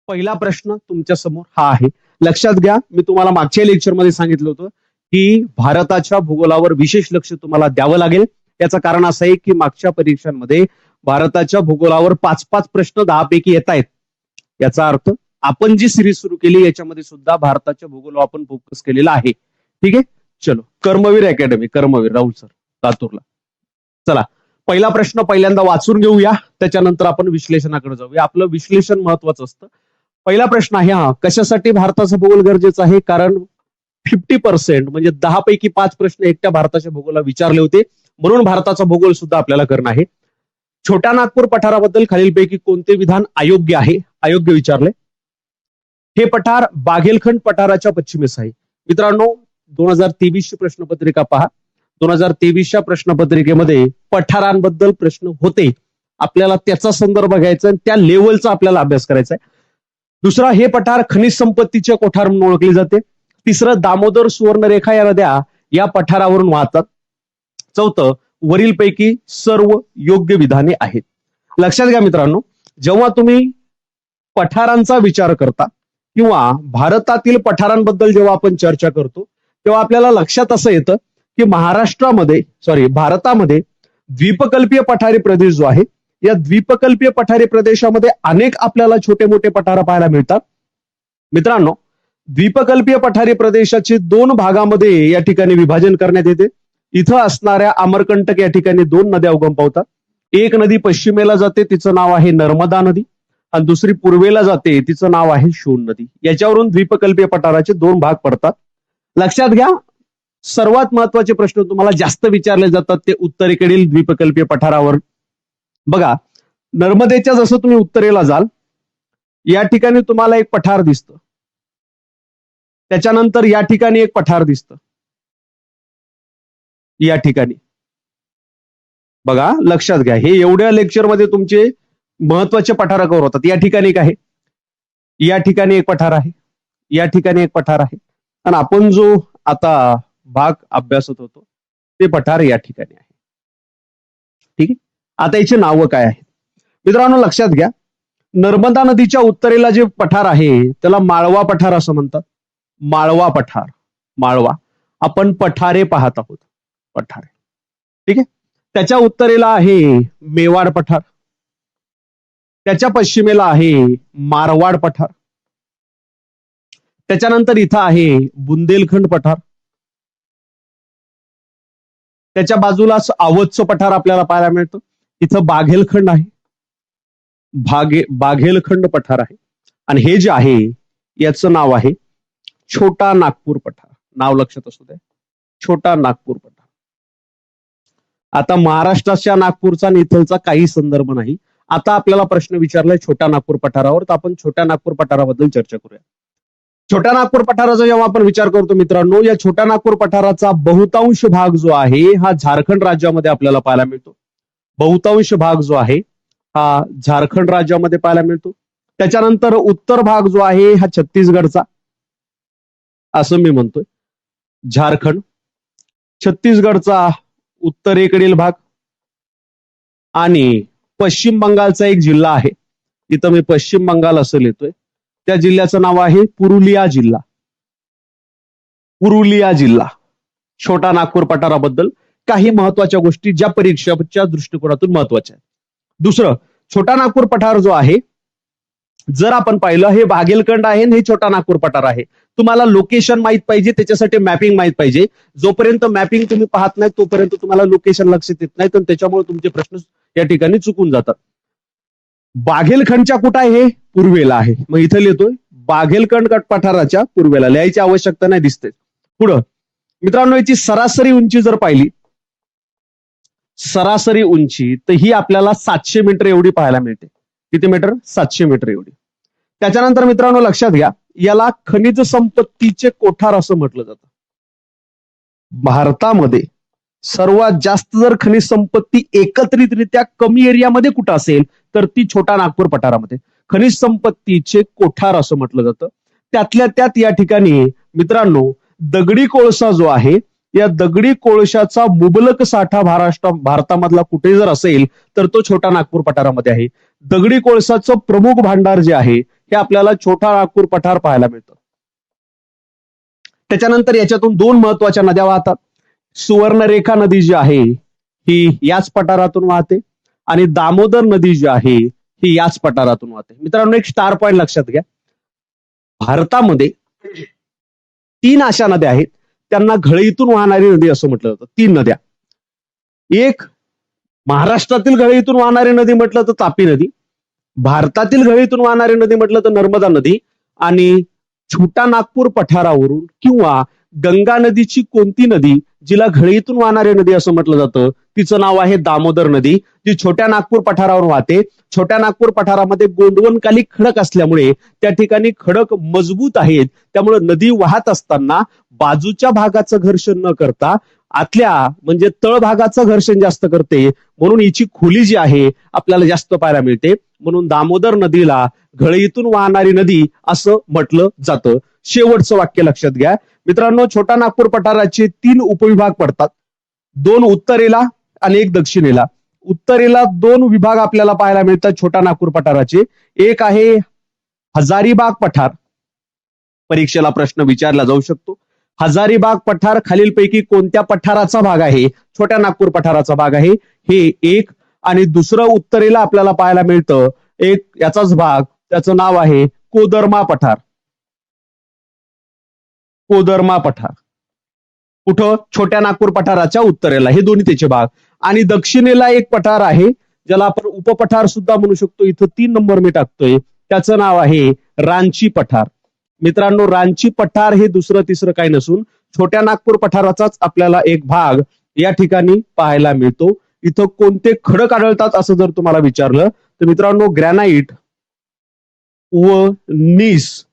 पहिला प्रश्न तुमच्या समोर हा आहे. लक्षात घ्या, मी तुम्हाला मागच्या लेक्चरमध्ये सांगितलं होतं की भारताच्या भूगोलावर विशेष लक्ष तुम्हाला द्यावं लागेल. याचं कारण असं आहे की मागच्या परीक्षांमध्ये भारताच्या भूगोलावर 5-5 प्रश्न 10 पैकी येत आहेत. याचा अर्थ आपण जी सिरीज सुरू केली याच्यामध्ये सुद्धा भारताच्या भूगोलावर आपण फोकस केलेला आहे. ठीक आहे, चलो. कर्मवीर अकॅडमी, कर्मवीर राहुल सर, लातूरला. चला, पहिला प्रश्न पहिल्यांदा वाचून घेऊया, त्याच्यानंतर आपण विश्लेषणाकडे जाऊया. आपलं विश्लेषण महत्वाचं असतं. पहिला प्रश्न आहे हा, कशासाठी भारताचं भूगोल गरजेचं आहे? कारण 50% म्हणजे 10 पैकी 5 प्रश्न एकट्या भारताच्या भूगोलाला विचारले होते, म्हणून भारताचा भूगोल सुद्धा आपल्याला करणं आहे. छोट्या नागपूर पठाराबद्दल खालीलपैकी कोणते विधान अयोग्य आहे? अयोग्य विचारले. हे पठार बाघेलखंड पठाराच्या पश्चिमेस आहे. मित्रांनो, 2023 ची प्रश्नपत्रिका पहा. 2023च्या प्रश्नपत्रिकेमध्ये पठारांबद्दल प्रश्न होते. आपल्याला त्याचा संदर्भ घ्यायचा आणि त्या लेवलचा आपल्याला अभ्यास करायचा आहे. दुसरा, हे पठार खनिज संपत्तीचे कोठार म्हणून ओळखले जाते. तिसरं, दामोदर सुवर्णरेखा या नद्या या पठारावरून वाहतात. चौथं, वरीलपैकी सर्व योग्य विधाने आहेत. लक्षात घ्या मित्रांनो, जेव्हा तुम्ही पठारांचा विचार करता किंवा भारतातील पठारांबद्दल जेव्हा आपण चर्चा करतो तेव्हा आपल्याला लक्षात असं येतं की भारतामध्ये द्वीपकल्पीय पठारी प्रदेश जो आहे, या द्वीपकल्पीय पठारी प्रदेशामध्ये अनेक आपल्याला छोटे मोठे पठार पाहायला मिळतात. मित्रांनो, द्वीपकल्पीय पठारी प्रदेशाचे 2 भागामध्ये या ठिकाणी विभाजन करण्यात येते. इथं असणाऱ्या अमरकंटक या ठिकाणी 2 नद्या उगम पावतात. एक नदी पश्चिमेला जाते, तिचं नाव आहे नर्मदा नदी, आणि दुसरी पूर्वेला जाते, तिचं नाव आहे शोण नदी. याच्यावरून द्वीपकल्पीय पठाराचे 2 भाग पडतात. लक्षात घ्या, सर्वात महत्वाचे प्रश्न तुम्हाला जास्त विचारले जातात ते उत्तरेकडील द्वीपकल्पीय पठारावर. बघा, नर्मदेच्या जसं तुम्ही उत्तरेला जाल, या ठिकाणी तुम्हाला एक पठार दिसतं, त्याच्यानंतर या ठिकाणी एक पठार दिसतं. या ठिकाणी बघा, लक्षात घ्या, हे एवढ्या लेक्चरमध्ये तुमचे महत्वाचे पठार कव्हर होतात. या ठिकाणी एक आहे, या ठिकाणी एक पठार आहे, या ठिकाणी एक पठार आहे, आणि आपण जो आता भाग अभ्यासत होतो ते पठार या ठिकाणी आहे. ठीक आहे, आता याची नावं काय आहेत मित्रांनो? लक्षात घ्या, नर्मदा नदीच्या उत्तरेला जे पठार आहे त्याला माळवा पठार असं म्हणतात. माळवा पठार, माळवा. आपण पठारे पाहत आहोत, पठारे. ठीक आहे, त्याच्या उत्तरेला आहे मेवाड पठार, त्याच्या पश्चिमेला आहे मारवाड पठार, त्याच्यानंतर इथं आहे बुंदेलखंड पठार, त्याच्या बाजूलाच आवतचं पठार आपल्याला पाहायला मिळतं. इथं बाघेलखंड आहे, बाघेलखंड पठार आहे, आणि हे जे आहे याचं नाव आहे छोटा नागपूर पठार. नाव लक्षात असू द्या, छोटा नागपूर पठार. आता महाराष्ट्राच्या नागपूरचा आणि इथलचा काही संदर्भ नाही. आता आपल्याला प्रश्न विचारलाय छोट्या नागपूर पठारावर, तर आपण छोट्या नागपूर पठाराबद्दल चर्चा करूया. छोट्या नागपूर पठाराचा जेव्हा आपण विचार करतो मित्रांनो, या छोट्या नागपूर पठाराचा बहुतांश भाग जो आहे हा झारखंड राज्यामध्ये आपल्याला पाहायला मिळतो. बहुतांश भाग जो आहे हा झारखंड राज्यामध्ये पाहायला मिळतो. त्याच्यानंतर उत्तर भाग जो आहे हा छत्तीसगडचा, असं मी म्हणतोय, झारखंड, छत्तीसगडचा उत्तरेकडील भाग, आणि पश्चिम बंगालचा एक जिल्हा आहे, इथं मी पश्चिम बंगाल असं लिहितोय, त्या जिल्ह्याचं नाव आहे पुरुलिया जिल्हा. पुरुलिया जिल्हा. छोटा नागपूर पठाराबद्दल काही महत्वाच्या गोष्टी ज्या परीक्षेच्या दृष्टिकोनातून महत्वाच्या आहेत. दुसरं, छोटा नागपूर पठार जो आहे, जर आपण पाहिलं, हे बाघेलखंड आहे, हे छोटा नागपूर पठार आहे. तुम्हाला लोकेशन माहित पाहिजे, त्याच्यासाठी मॅपिंग माहित पाहिजे. जोपर्यंत मॅपिंग तुम्ही पाहत नाही तोपर्यंत तुम्हाला लोकेशन लक्षात येत नाही, तर त्याच्यामुळे तुमचे प्रश्न या ठिकाणी चुकून जातात. बाघेलखंडच्या कुठं आहे? पूर्वेला आहे. मग इथं लिहितोय बाघेलखंड पठाराच्या पूर्वेला, लिहायची आवश्यकता नाही, दिसते पुढं. मित्रांनो, याची सरासरी उंची जर पाहिली, सरासरी उंची, तर ही आपल्याला 700 मीटर एवढी पाहायला मिळते. किती मीटर? 700 मीटर एवढी. त्याच्यानंतर मित्रांनो लक्षात घ्या, याला खनिज संपत्तीचे कोठार असं म्हटलं जातं. भारतामध्ये सर्वात जास्त जर खनिज संपत्ती एकत्रितरित्या कमी एरियामध्ये कुठं असेल तर ती छोटा नागपूर पठारामध्ये. खनिज संपत्तीचे कोठार असं म्हटलं जातं. त्यातल्या त्यात या ठिकाणी मित्रांनो दगडी कोळसा जो आहे या दगडी कोळशाचा मुबलक साठा भारतामधला कुठे जर असेल तर तो छोटा नागपूर पठारामध्ये आहे. दगडी कोळशाचं प्रमुख भांडार जे आहे हे आपल्याला छोटा नागपूर पठार पाहायला मिळतं. त्याच्यानंतर याच्यातून दोन महत्वाच्या नद्या वाहतात. सुवर्णरेखा नदी जी आहे ही याच पठारातून वाहते आणि दामोदर नदी जी आहे ही याच पठारातून वाहते. मित्रांनो, एक स्टार पॉइंट लक्षात घ्या. भारतामध्ये 3 अशा नद्या आहेत त्यांना घळईतून वाहणारी नदी असं म्हटलं जातं. 3 नद्या. एक महाराष्ट्रातील घळईतून वाहणारी नदी म्हटलं तर तापी नदी, भारतातील घळईतून वाहणारी नदी म्हटलं तर नर्मदा नदी, आणि छोटा नागपूर पठारावरून किंवा गंगा नदीची कोणती नदी जिला घळईतून वाहणारी नदी असं म्हटलं जातं तिचं नाव आहे दामोदर नदी, जी छोट्या नागपूर पठारावर वाहते. छोट्या नागपूर पठारामध्ये गोंडवनकाली खडक असल्यामुळे त्या ठिकाणी खडक मजबूत आहेत, त्यामुळे नदी वाहत असताना बाजूच्या भागाचं घर्षण न करता आतल्या म्हणजे तळभागाचं घर्षण जास्त करते, म्हणून हिची खोली जी आहे आपल्याला जास्त पाहायला मिळते. म्हणून दामोदर नदीला घळईतून वाहणारी नदी असं म्हटलं जातं. शेवटचं वाक्य लक्षात घ्या मित्रांनो. छोटा नागपूर पठाराचे 3 उपविभाग पडतात, 2 उत्तरेला आणि 1 दक्षिणेला. उत्तरेला 2 विभाग आपल्याला पाहायला मिळतात छोटा नागपूर पठाराचे. एक आहे हजारीबाग पठार, परीक्षेला प्रश्न विचारला जाऊ शकतो. हजारीबाग पठार खालीलपैकी कोणत्या पठाराचा भाग आहे? छोट्या नागपूर पठाराचा भाग आहे, हे एक. आणि दुसरं उत्तरेला आपल्याला पाहायला मिळतं एक याचाच भाग, त्याचं नाव आहे कोदरमा पठार. कोदरमा पठार कुठं? छोट्या नागपूर पठाराच्या उत्तरेला. हे दोन्ही त्याचे भाग. आणि दक्षिणेला एक पठार आहे ज्याला आपण उपपठार सुद्धा म्हणू शकतो. इथं 3 नंबर मी टाकतोय, त्याचं नाव आहे रांची पठार. मित्रांनो, रांची पठार हे दुसरं तिसरं काही नसून छोट्या नागपूर पठाराचाच आपल्याला एक भाग या ठिकाणी पाहायला मिळतो. इथं कोणते खडक आढळतात असं जर तुम्हाला विचारलं तर मित्रांनो, ग्रॅनाइट व नीस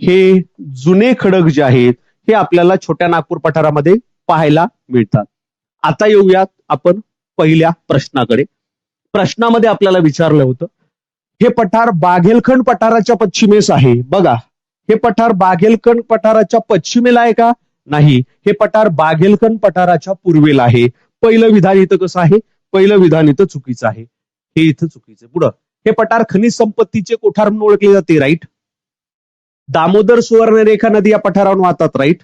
हे जुने खडक जे आहेत हे आपल्याला छोट्या नागपूर पठारामध्ये पाहायला मिळतात. आता येऊयात आपण पहिल्या प्रश्नाकडे. प्रश्नामध्ये आपल्याला विचारलं होतं हे पठार बाघेलखंड पठाराच्या पश्चिमेस आहे. बघा, हे पठार बाघेलखंड पठाराच्या पश्चिमेला आहे का? नाही, हे पठार बाघेलखंड पठाराच्या पूर्वेला आहे. पहिलं विधान इथं कसं आहे? पहिलं विधान इथं चुकीचं आहे, हे इथं चुकीचं. पुढं, हे पठार खनिज संपत्तीचे कोठार म्हणून ओळखले जाते, राईट. दामोदर सुवर्णरेखा नदी या पठारावरून वाहतात, राईट.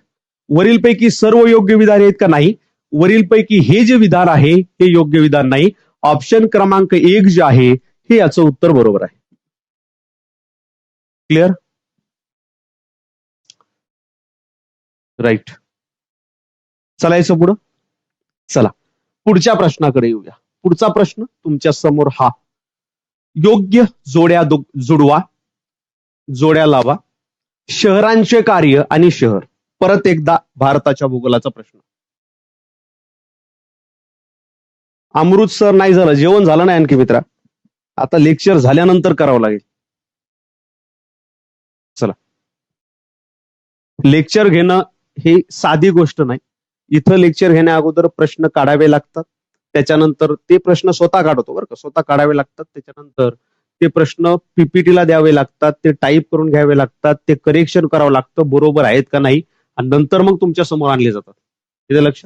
वरीलपैकी सर्व योग्य विधान आहेत का? नाही. वरीलपैकी हे जे विधान आहे हे योग्य विधान नाही. ऑप्शन क्रमांक 1 जे आहे हे याचं उत्तर बरोबर आहे. क्लिअर? राईट. चलायचं पुढं. चला पुढच्या प्रश्नाकडे येऊया. पुढचा प्रश्न तुमच्या समोर हा. योग्य जोड्या जुडवा, जोड्या लावा. शहरांचे कार्य आणि शहर. परत एकदा भारताच्या भूगोलाचा प्रश्न. अमृत सर नाही झालं, जेवण झालं नाही आणखी मित्रा. आता लेक्चर झाल्यानंतर करावं लागेल. चला, लेक्चर घेणं हे साधी गोष्ट नाही. इथं लेक्चर घेण्या अगोदर प्रश्न काढावे लागतात, त्याच्यानंतर ते प्रश्न स्वतः काढतो बरं का, स्वतः काढावे लागतात. त्याच्यानंतर ते प्रश्न पीपीटीला द्यावे लागतात, ते टाईप करून घ्यावे लागतात, ते करेक्शन करावं लागतं बरोबर आहेत का नाही, आणि नंतर मग तुमच्या समोर आणले जातात. इथे लक्ष.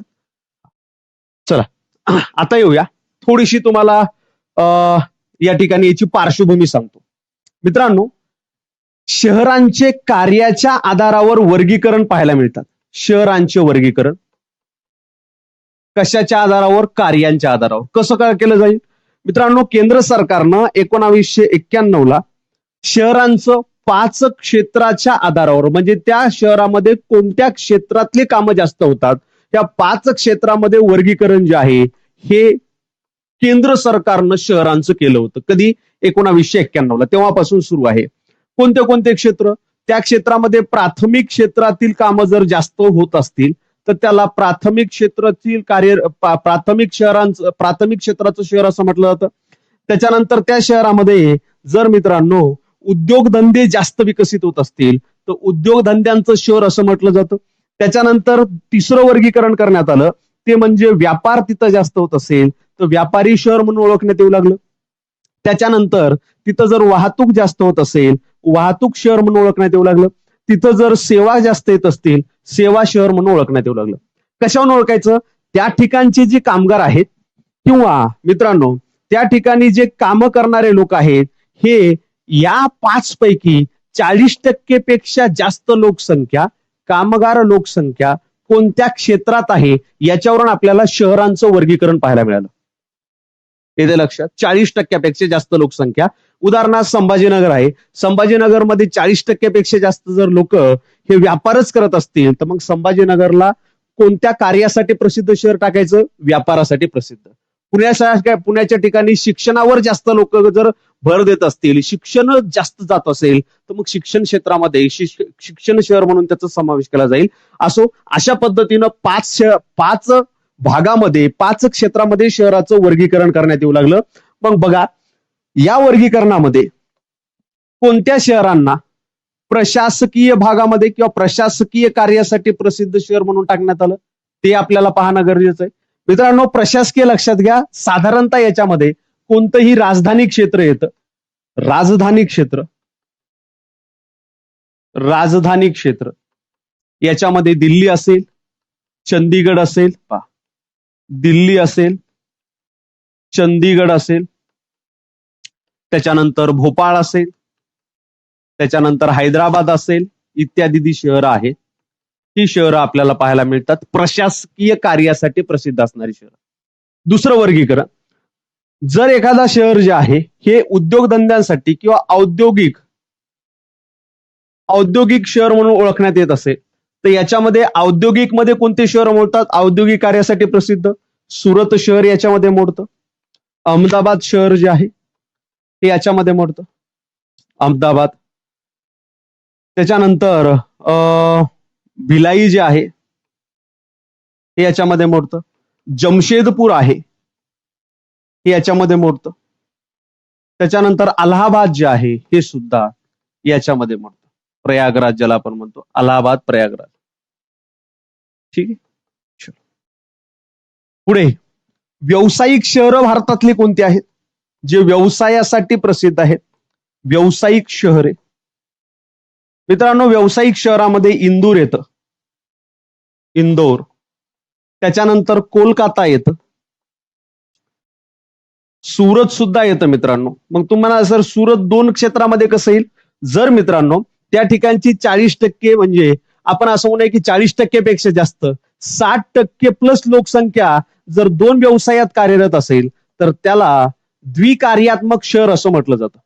चला आता येऊया, थोडीशी तुम्हाला या ठिकाणी याची पार्श्वभूमी सांगतो. मित्रांनो, शहरांचे कार्याच्या आधारावर वर्गीकरण पाहायला मिळतात. शहरांचे वर्गीकरण कशाच्या आधारावर? कार्यांच्या आधारावर. कसं काय केलं जाईल? मित्रांनो, केंद्र सरकारनं 1991 ला शहरांचं 5 क्षेत्राच्या आधारावर, म्हणजे त्या शहरामध्ये कोणत्या क्षेत्रातली कामं जास्त होतात त्या 5 क्षेत्रामध्ये वर्गीकरण जे आहे हे केंद्र सरकारनं शहरांचं केलं होतं. कधी? 1991 ला. तेव्हापासून सुरू आहे. कोणते कोणते क्षेत्र? त्या क्षेत्रामध्ये प्राथमिक क्षेत्रातील कामं जर जास्त होत असतील तर त्याला प्राथमिक क्षेत्रातील प्राथमिक क्षेत्राचं शहर असं म्हटलं जातं. त्याच्यानंतर त्या शहरामध्ये जर मित्रांनो उद्योगधंदे जास्त विकसित होत असतील तर उद्योगधंद्यांचं शहर असं म्हटलं जातं. त्याच्यानंतर तिसरं वर्गीकरण करण्यात आलं ते म्हणजे व्यापार तिथं जास्त होत असेल तर व्यापारी शहर म्हणून ओळखण्यात येऊ लागलं. त्याच्यानंतर तिथं जर वाहतूक जास्त होत असेल वाहतूक शहर म्हणून ओळखण्यात येऊ लागलं. तिथं जर सेवा जास्त येत असतील सेवा शहर म्हणून ओळखण्यात येऊ लागलं. कशावरून ओळखायचं? त्या ठिकाणचे जे कामगार आहेत किंवा मित्रांनो त्या ठिकाणी जे काम करणारे लोक आहेत हे या 5 पैकी 40% पेक्षा जास्त लोकसंख्या कामगार लोकसंख्या कोणत्या क्षेत्रात आहे याच्यावरून आपल्याला शहरांचं वर्गीकरण पाहायला मिळालं. येते लक्षात? 40% जास्त लोकसंख्या. उदाहरणार्थ संभाजीनगर आहे. संभाजीनगरमध्ये 40% पेक्षा जास्त जर लोक हे व्यापारच करत असतील तर मग संभाजीनगरला कोणत्या कार्यासाठी प्रसिद्ध शहर टाकायचं? व्यापारासाठी प्रसिद्ध. पुण्याच्या ठिकाणी शिक्षणावर जास्त लोक जर भर देत असतील, शिक्षण जास्त जात असेल तर मग शिक्षण क्षेत्रामध्ये शिक्षण शहर म्हणून त्याचा समावेश केला जाईल. असो, अशा पद्धतीनं 5 भागामध्ये 5 क्षेत्रामध्ये शहराचं वर्गीकरण करण्यात येऊ लागलं. मग बघा या वर्गीकरणामध्ये कोणत्या शहरांना प्रशासकीय भागामध्ये किंवा प्रशासकीय कार्यासाठी प्रसिद्ध शहर म्हणून टाकण्यात आलं ते आपल्याला पाहणं गरजेचं आहे. मित्रांनो प्रशासकीय लक्षात घ्या, साधारणतः याच्यामध्ये कोणतंही राजधानी क्षेत्र येतं. राजधानी क्षेत्र याच्यामध्ये दिल्ली असेल, चंदीगड असेल, दिल्ली असेल, चंदीगड असेल, त्याच्यानंतर भोपाळ असेल, त्याच्यानंतर हैदराबाद असेल इत्यादी जी शहरं आहेत ही शहरं आपल्याला पाहायला मिळतात प्रशासकीय कार्यासाठी प्रसिद्ध असणारी शहरं. दुसरं वर्गीकरण, जर एखादा शहर जे आहे हे उद्योगधंद्यांसाठी किंवा औद्योगिक शहर म्हणून ओळखण्यात येत असेल तर याच्यामध्ये औद्योगिक मध्ये कोणते शहर मोडतात? औद्योगिक कार्यासाठी प्रसिद्ध सुरत शहर याच्यामध्ये मोडतं. अहमदाबाद शहर जे आहे ते याच्यामध्ये मोडतं, अहमदाबाद. त्याच्यानंतर भिलाई जे आहे हे याच्यामध्ये मोडतं. जमशेदपूर आहे हे याच्यामध्ये मोडतं. त्याच्यानंतर अलाहाबाद जे आहे हे सुद्धा याच्यामध्ये मोडतं. प्रयागराज ज्याला आपण म्हणतो, अलाहाबाद, प्रयागराज. ठीक आहे. पुढे व्यावसायिक शहरं भारतातली कोणती आहेत जे व्यवसायासाठी प्रसिद्ध आहेत? व्यावसायिक शहरे मित्रांनो, व्यावसायिक शहरामध्ये इंदूर येतं, इंदोर. त्याच्यानंतर कोलकाता येतं, सुरत सुद्धा येतं मित्रांनो. मग तुम्हाला जर सुरत 2 क्षेत्रामध्ये कसं येईल? जर मित्रांनो त्या ठिकाणची 40% म्हणजे आपण असं म्हणूया की 40% पेक्षा जास्त 60% प्लस लोकसंख्या जर 2 व्यवसायात कार्यरत असेल तर त्याला द्विकार्यात्मक शहर असं म्हटलं जातं.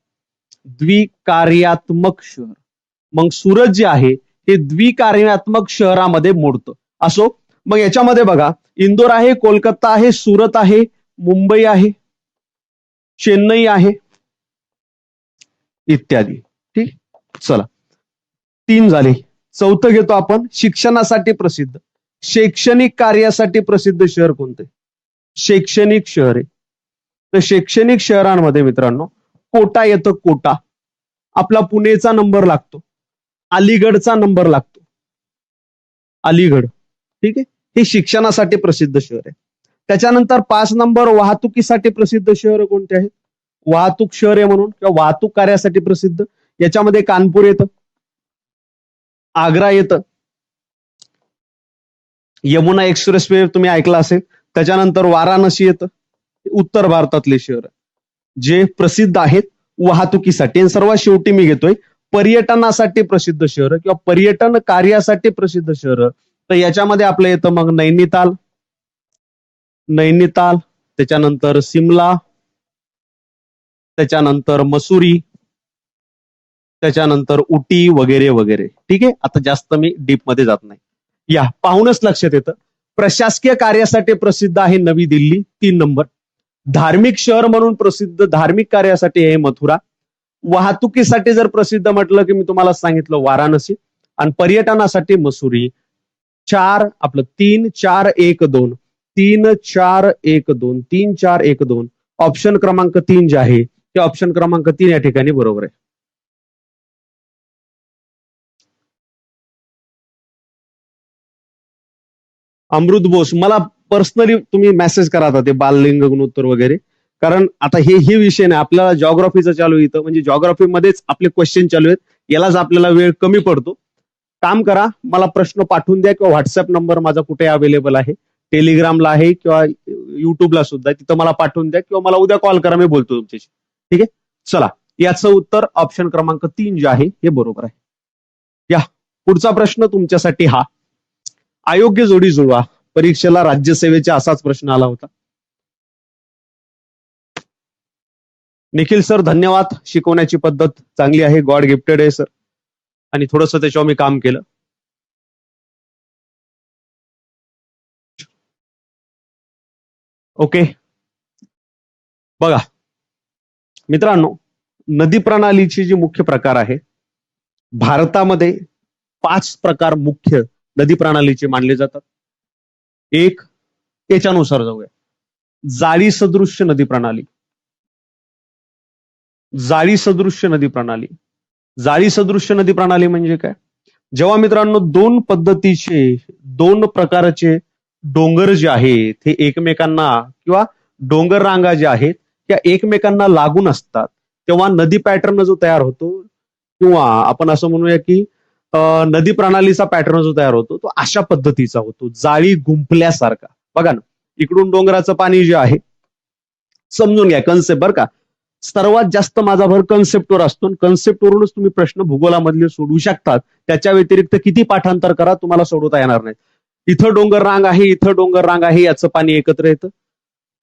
द्विकार्यात्मक शहर. मग सुरत जे आहे हे द्विकार्यात्मक शहरामध्ये मोडतं. असो, मग याच्यामध्ये बघा इंदोर आहे, कोलकाता आहे, सुरत आहे, मुंबई आहे, चेन्नई आहे इत्यादी. ठीक, चला 3 झाले. चौथं घेतो आपण, शिक्षणासाठी प्रसिद्ध, शैक्षणिक कार्यासाठी प्रसिद्ध शहर कोणते? शैक्षणिक शहर आहे. तर शैक्षणिक शहरांमध्ये मित्रांनो कोटा येतं. कोटा आपला पुणेचा नंबर लागतो, अलीगडचा नंबर लागतो, अलीगड. ठीक आहे, हे शिक्षणासाठी प्रसिद्ध शहर आहे. त्याच्यानंतर 5 नंबर वाहतुकीसाठी प्रसिद्ध शहर कोणते आहेत? वाहतूक शहर आहे म्हणून किंवा वाहतूक कार्यासाठी प्रसिद्ध. याच्यामध्ये कानपूर येतं, आग्रा येतं, यमुना एक्सप्रेसवे तुम्ही ऐकला असेल. त्याच्यानंतर वाराणसी येतं. उत्तर भारतातले शहर जे प्रसिद्ध आहेत वाहतुकीसाठी. आणि सर्वात शेवटी मी घेतोय पर्यटनासाठी प्रसिद्ध शहर किंवा पर्यटन कार्यासाठी प्रसिद्ध शहर. तर याच्यामध्ये आपलं येतं मग नैनिताल, त्याच्यानंतर सिमला, त्याच्यानंतर मसुरी, त्याच्यानंतर उटी वगैरे वगैरे. ठीक आहे, आता जास्त मी डीप मध्ये जात नाही. या पाहूनच लक्षात येतं प्रशासकीय कार्यासाठी प्रसिद्ध आहे नवी दिल्ली 3 नंबर. धार्मिक शहर म्हणून प्रसिद्ध धार्मिक कार्यासाठी आहे मथुरा. वाहतुकीसाठी जर प्रसिद्ध म्हटलं की मी तुम्हाला सांगितलं वाराणसी. आणि पर्यटनासाठी मसुरी. 4 आपलं 3 4 1 2 3 4 1 2 3 4 1 2 ऑप्शन क्रमांक 3 जे आहे ते ऑप्शन क्रमांक 3 या ठिकाणी बरोबर आहे. अमृत बोस, मला पर्सनली तुम्ही मेसेज करा आता ते बाललिंग गुणोत्तर वगैरे, कारण आता हे विषय नाही आपल्याला जॉग्राफीचं चालू येतं, म्हणजे जॉग्राफीमध्येच आपले क्वेश्चन चालू आहेत, यालाच आपल्याला वेळ कमी पडतो. काम करा, मला प्रश्न पाठवून द्या किंवा व्हॉट्सअप नंबर माझा कुठे अवेलेबल आहे, टेलिग्रामला आहे किंवा युट्यूबला सुद्धा, तिथं मला पाठवून द्या किंवा मला उद्या कॉल करा, मी बोलतो तुमच्याशी. ठीक आहे, चला याचं उत्तर ऑप्शन क्रमांक 3 जे आहे हे बरोबर आहे. या पुढचा प्रश्न तुमच्यासाठी हा, अयोग्य जोडी जुळवा. परीक्षेला राज्यसेवेचा असाच प्रश्न आला होता. निखिल सर धन्यवाद, शिकवण्याची पद्धत चांगली आहे, गॉड गिफ्टेड आहे सर, आणि थोडंसं त्याच्यावर मी काम केलं. ओके, बघा मित्रांनो, नदी प्रणालीची जी मुख्य प्रकार आहे, भारतामध्ये 5 प्रकार मुख्य नदी प्रणालीचे मानले जातात. एक, याच्यानुसार जाऊया. जाळी सदृश्य नदी प्रणाली. जाळी सदृश्य नदी प्रणाली. जाळी सदृश्य नदी प्रणाली म्हणजे काय? जेव्हा मित्रांनो दोन प्रकारचे डोंगर जे आहेत ते एकमेकांना किंवा डोंगर रांगा ज्या आहेत त्या एकमेकांना लागून असतात, तेव्हा नदी पॅटर्न जो तयार होतो किंवा आपण असं म्हणूया की नदी प्रणालीचा पॅटर्न जो तयार होतो तो अशा पद्धतीचा होतो, जाळी गुंफल्यासारखा. बघा ना, इकडून डोंगराचं पाणी जे आहे, समजून घ्या कन्सेप्ट बरं का, सर्वात जास्त माझा भर कन्सेप्टवर असतो, कन्सेप्टवरूनच तुम्ही प्रश्न भूगोलामधले सोडवू शकतात. त्याच्या व्यतिरिक्त किती पाठांतर करा तुम्हाला सोडवता येणार नाही. इथं डोंगर रांग आहे, इथं डोंगर रांग आहे, याचं पाणी एकत्र येतं.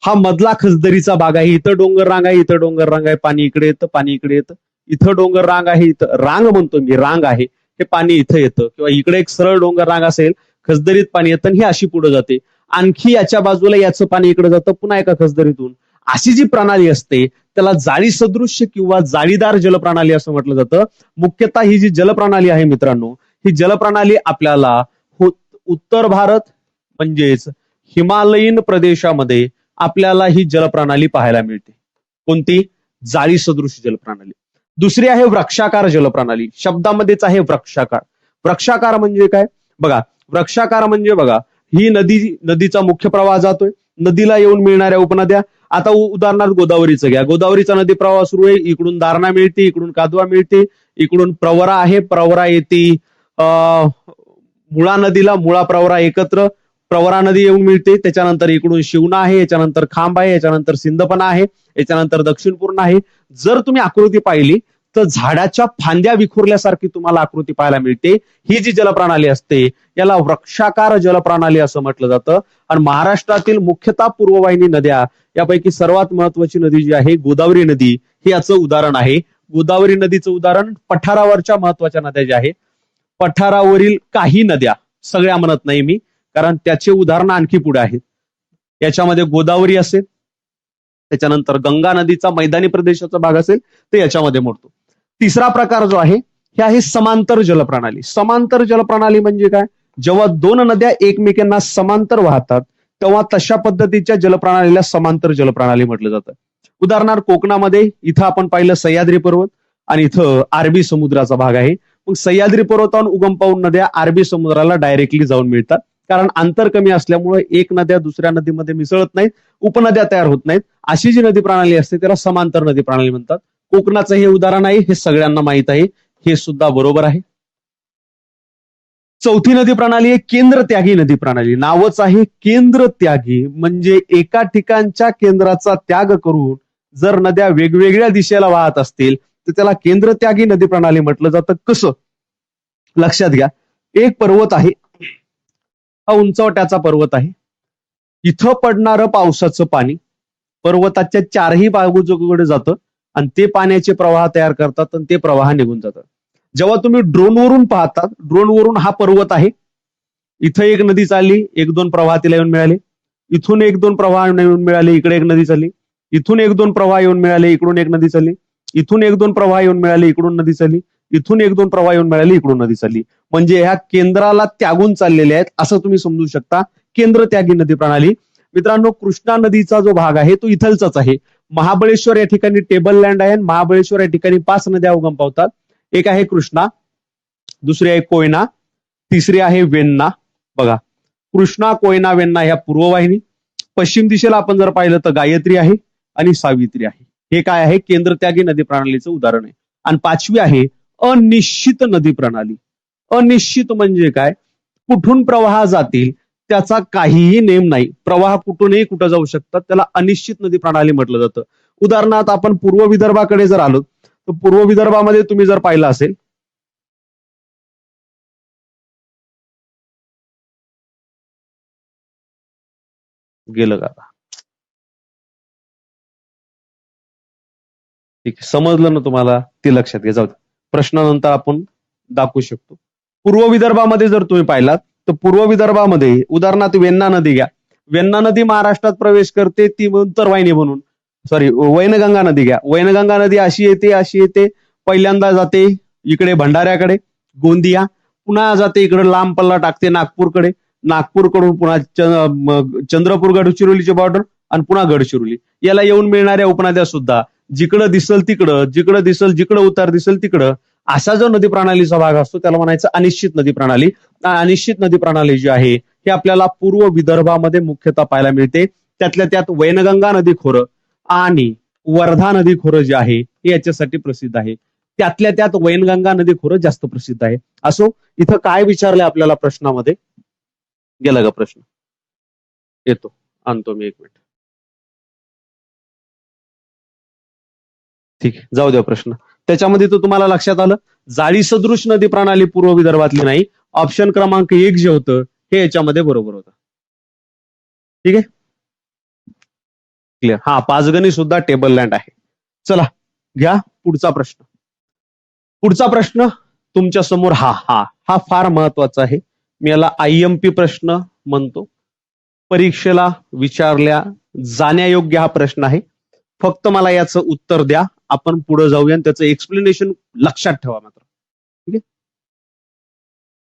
हा मधला खसदरीचा भाग आहे, इथं डोंगर रांग आहे, इथं डोंगर रांग आहे, पाणी इकडे येतं, पाणी इकडे येतं. इथं डोंगर रांग आहे, इथं रांग म्हणतो मी, रांग आहे, हे पाणी इथं येतं, किंवा इकडे एक सरळ डोंगर रांग असेल, खसदरीत पाणी येतं, ही अशी पुढे जाते. आणखी याच्या बाजूला याचं पाणी इकडे जातं, पुन्हा एका खसदरीतून. अशी जी प्रणाली असते त्याला जाळी सदृश्य किंवा जाळीदार जलप्रणाली असं म्हटलं जातं. मुख्यतः ही जी जलप्रणाली आहे मित्रांनो, ही जलप्रणाली आपल्याला उत्तर भारत म्हणजेच हिमालयीन प्रदेशामध्ये आपल्याला ही जलप्रणाली पाहायला मिळते. कोणती? जाळी सदृश जलप्रणाली. दुसरी आहे वृक्षाकार जलप्रणाली. शब्दामध्येच आहे वृक्षाकार. वृक्षाकार म्हणजे काय? बघा, वृक्षाकार म्हणजे बघा, ही नदीचा मुख्य प्रवाह जातोय, नदीला येऊन मिळणाऱ्या उपनद्या. आता उदाहरणार्थ गोदावरीचं घ्या, गोदावरीचा नदी प्रवाह सुरू आहे, इकडून दारणा मिळते, इकडून कादवा मिळते, इकडून प्रवरा आहे, प्रवरा येते मुळा नदीला, मुळा प्रवरा एकत्र प्रवरा नदी येऊन मिळते. त्याच्यानंतर इकडून शिवना आहे, याच्यानंतर खांब आहे, याच्यानंतर सिंदपना आहे, याच्यानंतर दक्षिण पूर्णा आहे. जर तुम्ही आकृती पाहिली तर झाडाच्या फांद्या विखुरल्यासारखी तुम्हाला आकृती पाहायला मिळते. ही जी जलप्रणाली असते याला वृक्षाकार जलप्रणाली असं म्हटलं जातं. आणि महाराष्ट्रातील मुख्यतः पूर्ववाहिनी नद्या यापैकी सर्वात महत्वाची नदी जी आहे गोदावरी नदी, हे याचं उदाहरण आहे. गोदावरी नदीचं उदाहरण पठारावरच्या महत्वाच्या नद्या ज्या आहेत, पठारावरील काही नद्या, सगळ्या म्हणत नाही मी, कारण त्याचे उदाहरण आणखी पुढे आहेत. याच्यामध्ये गोदावरी असेल, त्याच्यानंतर गंगा नदीचा मैदानी प्रदेशाचा भाग असेल ते याच्यामध्ये मोडतो. तिसरा प्रकार जो आहे हे आहे समांतर जलप्रणाली. समांतर जलप्रणाली म्हणजे काय? जेव्हा दोन नद्या एकमेकांना समांतर वाहतात तेव्हा तशा पद्धतीच्या जलप्रणालीला समांतर जलप्रणाली म्हटलं जातं. उदाहरणार्थ कोकणामध्ये इथं आपण पाहिलं सह्याद्री पर्वत आणि इथं अरबी समुद्राचा भाग आहे. मग सह्याद्री पर्वतावरून उगम पावून नद्या अरबी समुद्राला डायरेक्टली जाऊन मिळतात, कारण अंतर कमी असल्यामुळे एक नद्या दुसऱ्या नदीमध्ये मिसळत नाहीत, उपनद्या तयार होत नाहीत. अशी जी नदी प्रणाली असते त्याला समांतर नदी प्रणाली म्हणतात. कोकणाचं हे उदाहरण आहे, हे सगळ्यांना माहित आहे, हे सुद्धा बरोबर आहे. चौथी नदी प्रणाली आहे केंद्र त्यागी नदी प्रणाली. नावच आहे केंद्र त्यागी, म्हणजे एका ठिकाणच्या केंद्राचा त्याग करून जर नद्या वेगवेगळ्या दिशेला वाहत असतील तर त्याला केंद्र त्यागी नदी प्रणाली म्हटलं जातं. कसं? लक्षात घ्या, एक पर्वत आहे, हा उंचवट्याचा पर्वत आहे, इथं पडणारं पावसाचं पाणी पर्वताच्या चारही बाजूकडे जातं आणि ते पाण्याचे प्रवाह तयार करतात आणि ते प्रवाह निघून जातात. जेव्हा तुम्ही ड्रोनवरून पाहतात, ड्रोनवरून हा पर्वत आहे, इथं एक नदी चालली, एक दोन प्रवाह तिला येऊन मिळाले, इथून एक दोन प्रवाह येऊन मिळाले, इकडे एक नदी चालली, इथून एक दोन प्रवाह येऊन मिळाले, इकडून एक नदी चालली, इथून एक दोन प्रवाह येऊन मिळाले, इकडून नदी चालली, इथून एक दोन प्रवाह येऊन मिळाले, इकडून नदी चालली. म्हणजे ह्या केंद्राला त्यागून चाललेल्या आहेत असं तुम्ही समजू शकता. केंद्र त्यागी नदी प्रणाली. मित्रांनो, कृष्णा नदीचा जो भाग आहे तो इथलचाच आहे. महाबळेश्वर या ठिकाणी टेबल लँड आहे, महाबळेश्वर या ठिकाणी 5 नद्या उगम पावतात. एक आहे कृष्णा, दुसरी आहे कोयना, तिसरी आहे वेण्णा. बघा, कृष्णा, कोयना, वेण्णा ह्या पूर्ववाहिनी. पश्चिम दिशेला आपण जर पाहिलं तर गायत्री आहे आणि सावित्री आहे. हे काय आहे? केंद्र त्यागी नदी प्रणालीचं उदाहरण आहे. आणि 5वी आहे अनिश्चित नदी प्रणाली. अनिश्चित म्हणजे काय? कुठून प्रवाह जातील त्याचा काहीही नेम नाही. प्रवाह कुठूनही कुठं जाऊ शकतात. त्याला अनिश्चित नदी प्रणाली म्हटलं जातं. उदाहरणार्थ आपण पूर्व विदर्भाकडे जर आलो तर पूर्व विदर्भामध्ये तुम्ही जर पाहिलं असेल, गेलं का? ठीक आहे, समजलं ना तुम्हाला? ते लक्षात घ्या. जाऊ दे, प्रश्नानंतर आपण दाखवू शकतो. पूर्व विदर्भामध्ये जर तुम्ही पाहिलात तर पूर्व विदर्भामध्ये उदाहरणार्थ वेण्णा नदी घ्या. वेण्णा नदी महाराष्ट्रात प्रवेश करते ती उत्तरवाहिनी म्हणून. सॉरी, वैनगंगा नदी घ्या. वैनगंगा नदी अशी येते, पहिल्यांदा जाते इकडे भंडाऱ्याकडे, गोंदिया, पुन्हा जाते इकडे लांब पल्ला टाकते नागपूरकडे, नागपूरकडून पुन्हा चंद्रपूर गडचिरोलीचे बॉर्डर आणि पुन्हा गडचिरोली. याला येऊन मिळणाऱ्या उपनद्या सुद्धा जिकडं दिसल तिकडं, जिकडं उतार दिसल तिकडं, असा जो नदी प्रणालीचा भाग असतो त्याला म्हणायचं अनिश्चित नदी प्रणाली. अनिश्चित नदी प्रणाली जी आहे ही आपल्याला पूर्व विदर्भामध्ये मुख्यतः पाहायला मिळते. त्यातल्या त्यात वैनगंगा नदी खोरं आणि वर्धा नदी खोरं जे आहे हे याच्यासाठी प्रसिद्ध आहे. त्यातल्या त्यात वैनगंगा नदी खोरं जास्त प्रसिद्ध आहे. असो, इथं काय विचारलंय आपल्याला प्रश्नामध्ये? गेला का प्रश्न? येतो, आणतो मी, एक मिनिट. ठीक आहे, जाऊ द्या प्रश्न. त्याच्यामध्ये तो तुम्हाला लक्षात आलं, जाळी सदृश नदी प्रणाली पूर्व विदर्भातली नाही. ऑप्शन क्रमांक 1 जे होतं हे याच्यामध्ये बरोबर होतं. ठीक आहे, क्लिअर. हा, पाचगणी सुद्धा टेबल लँड आहे. चला घ्या पुढचा प्रश्न. पुढचा प्रश्न तुमच्या समोर हा फार महत्वाचा आहे. मी याला IMP प्रश्न म्हणतो. परीक्षेला विचारल्या जाण्यायोग्य हा प्रश्न आहे. फक्त मला याचं उत्तर द्या, आपण पुढे जाऊया आणि त्याचं एक्सप्लेनेशन लक्षात ठेवा मात्र. ठीक आहे.